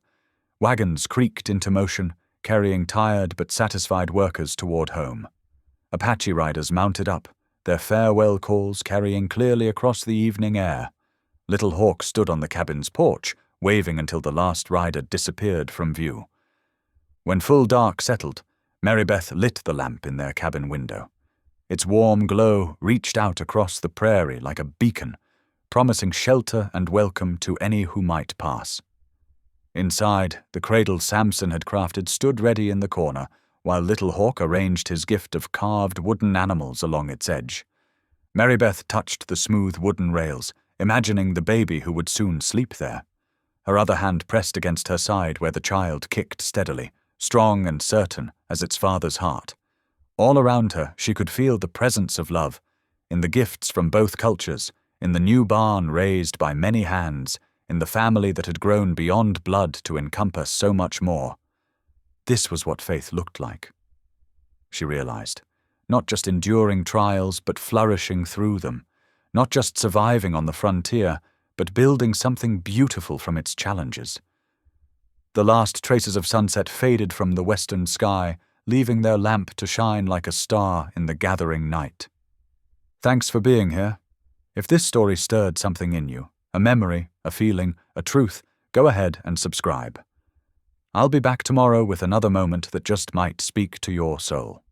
A: Wagons creaked into motion, carrying tired but satisfied workers toward home. Apache riders mounted up, their farewell calls carrying clearly across the evening air. Little Hawk stood on the cabin's porch, waving until the last rider disappeared from view. When full dark settled, Marybeth lit the lamp in their cabin window. Its warm glow reached out across the prairie like a beacon, promising shelter and welcome to any who might pass. Inside, the cradle Samson had crafted stood ready in the corner, while Little Hawk arranged his gift of carved wooden animals along its edge. Marybeth touched the smooth wooden rails, imagining the baby who would soon sleep there. Her other hand pressed against her side where the child kicked steadily, strong and certain as its father's heart. All around her she could feel the presence of love, in the gifts from both cultures, in the new barn raised by many hands, in the family that had grown beyond blood to encompass so much more. This was what faith looked like, she realized. Not just enduring trials, but flourishing through them. Not just surviving on the frontier, but building something beautiful from its challenges. The last traces of sunset faded from the western sky, leaving their lamp to shine like a star in the gathering night. Thanks for being here. If this story stirred something in you, a memory, a feeling, a truth, go ahead and subscribe. I'll be back tomorrow with another moment that just might speak to your soul.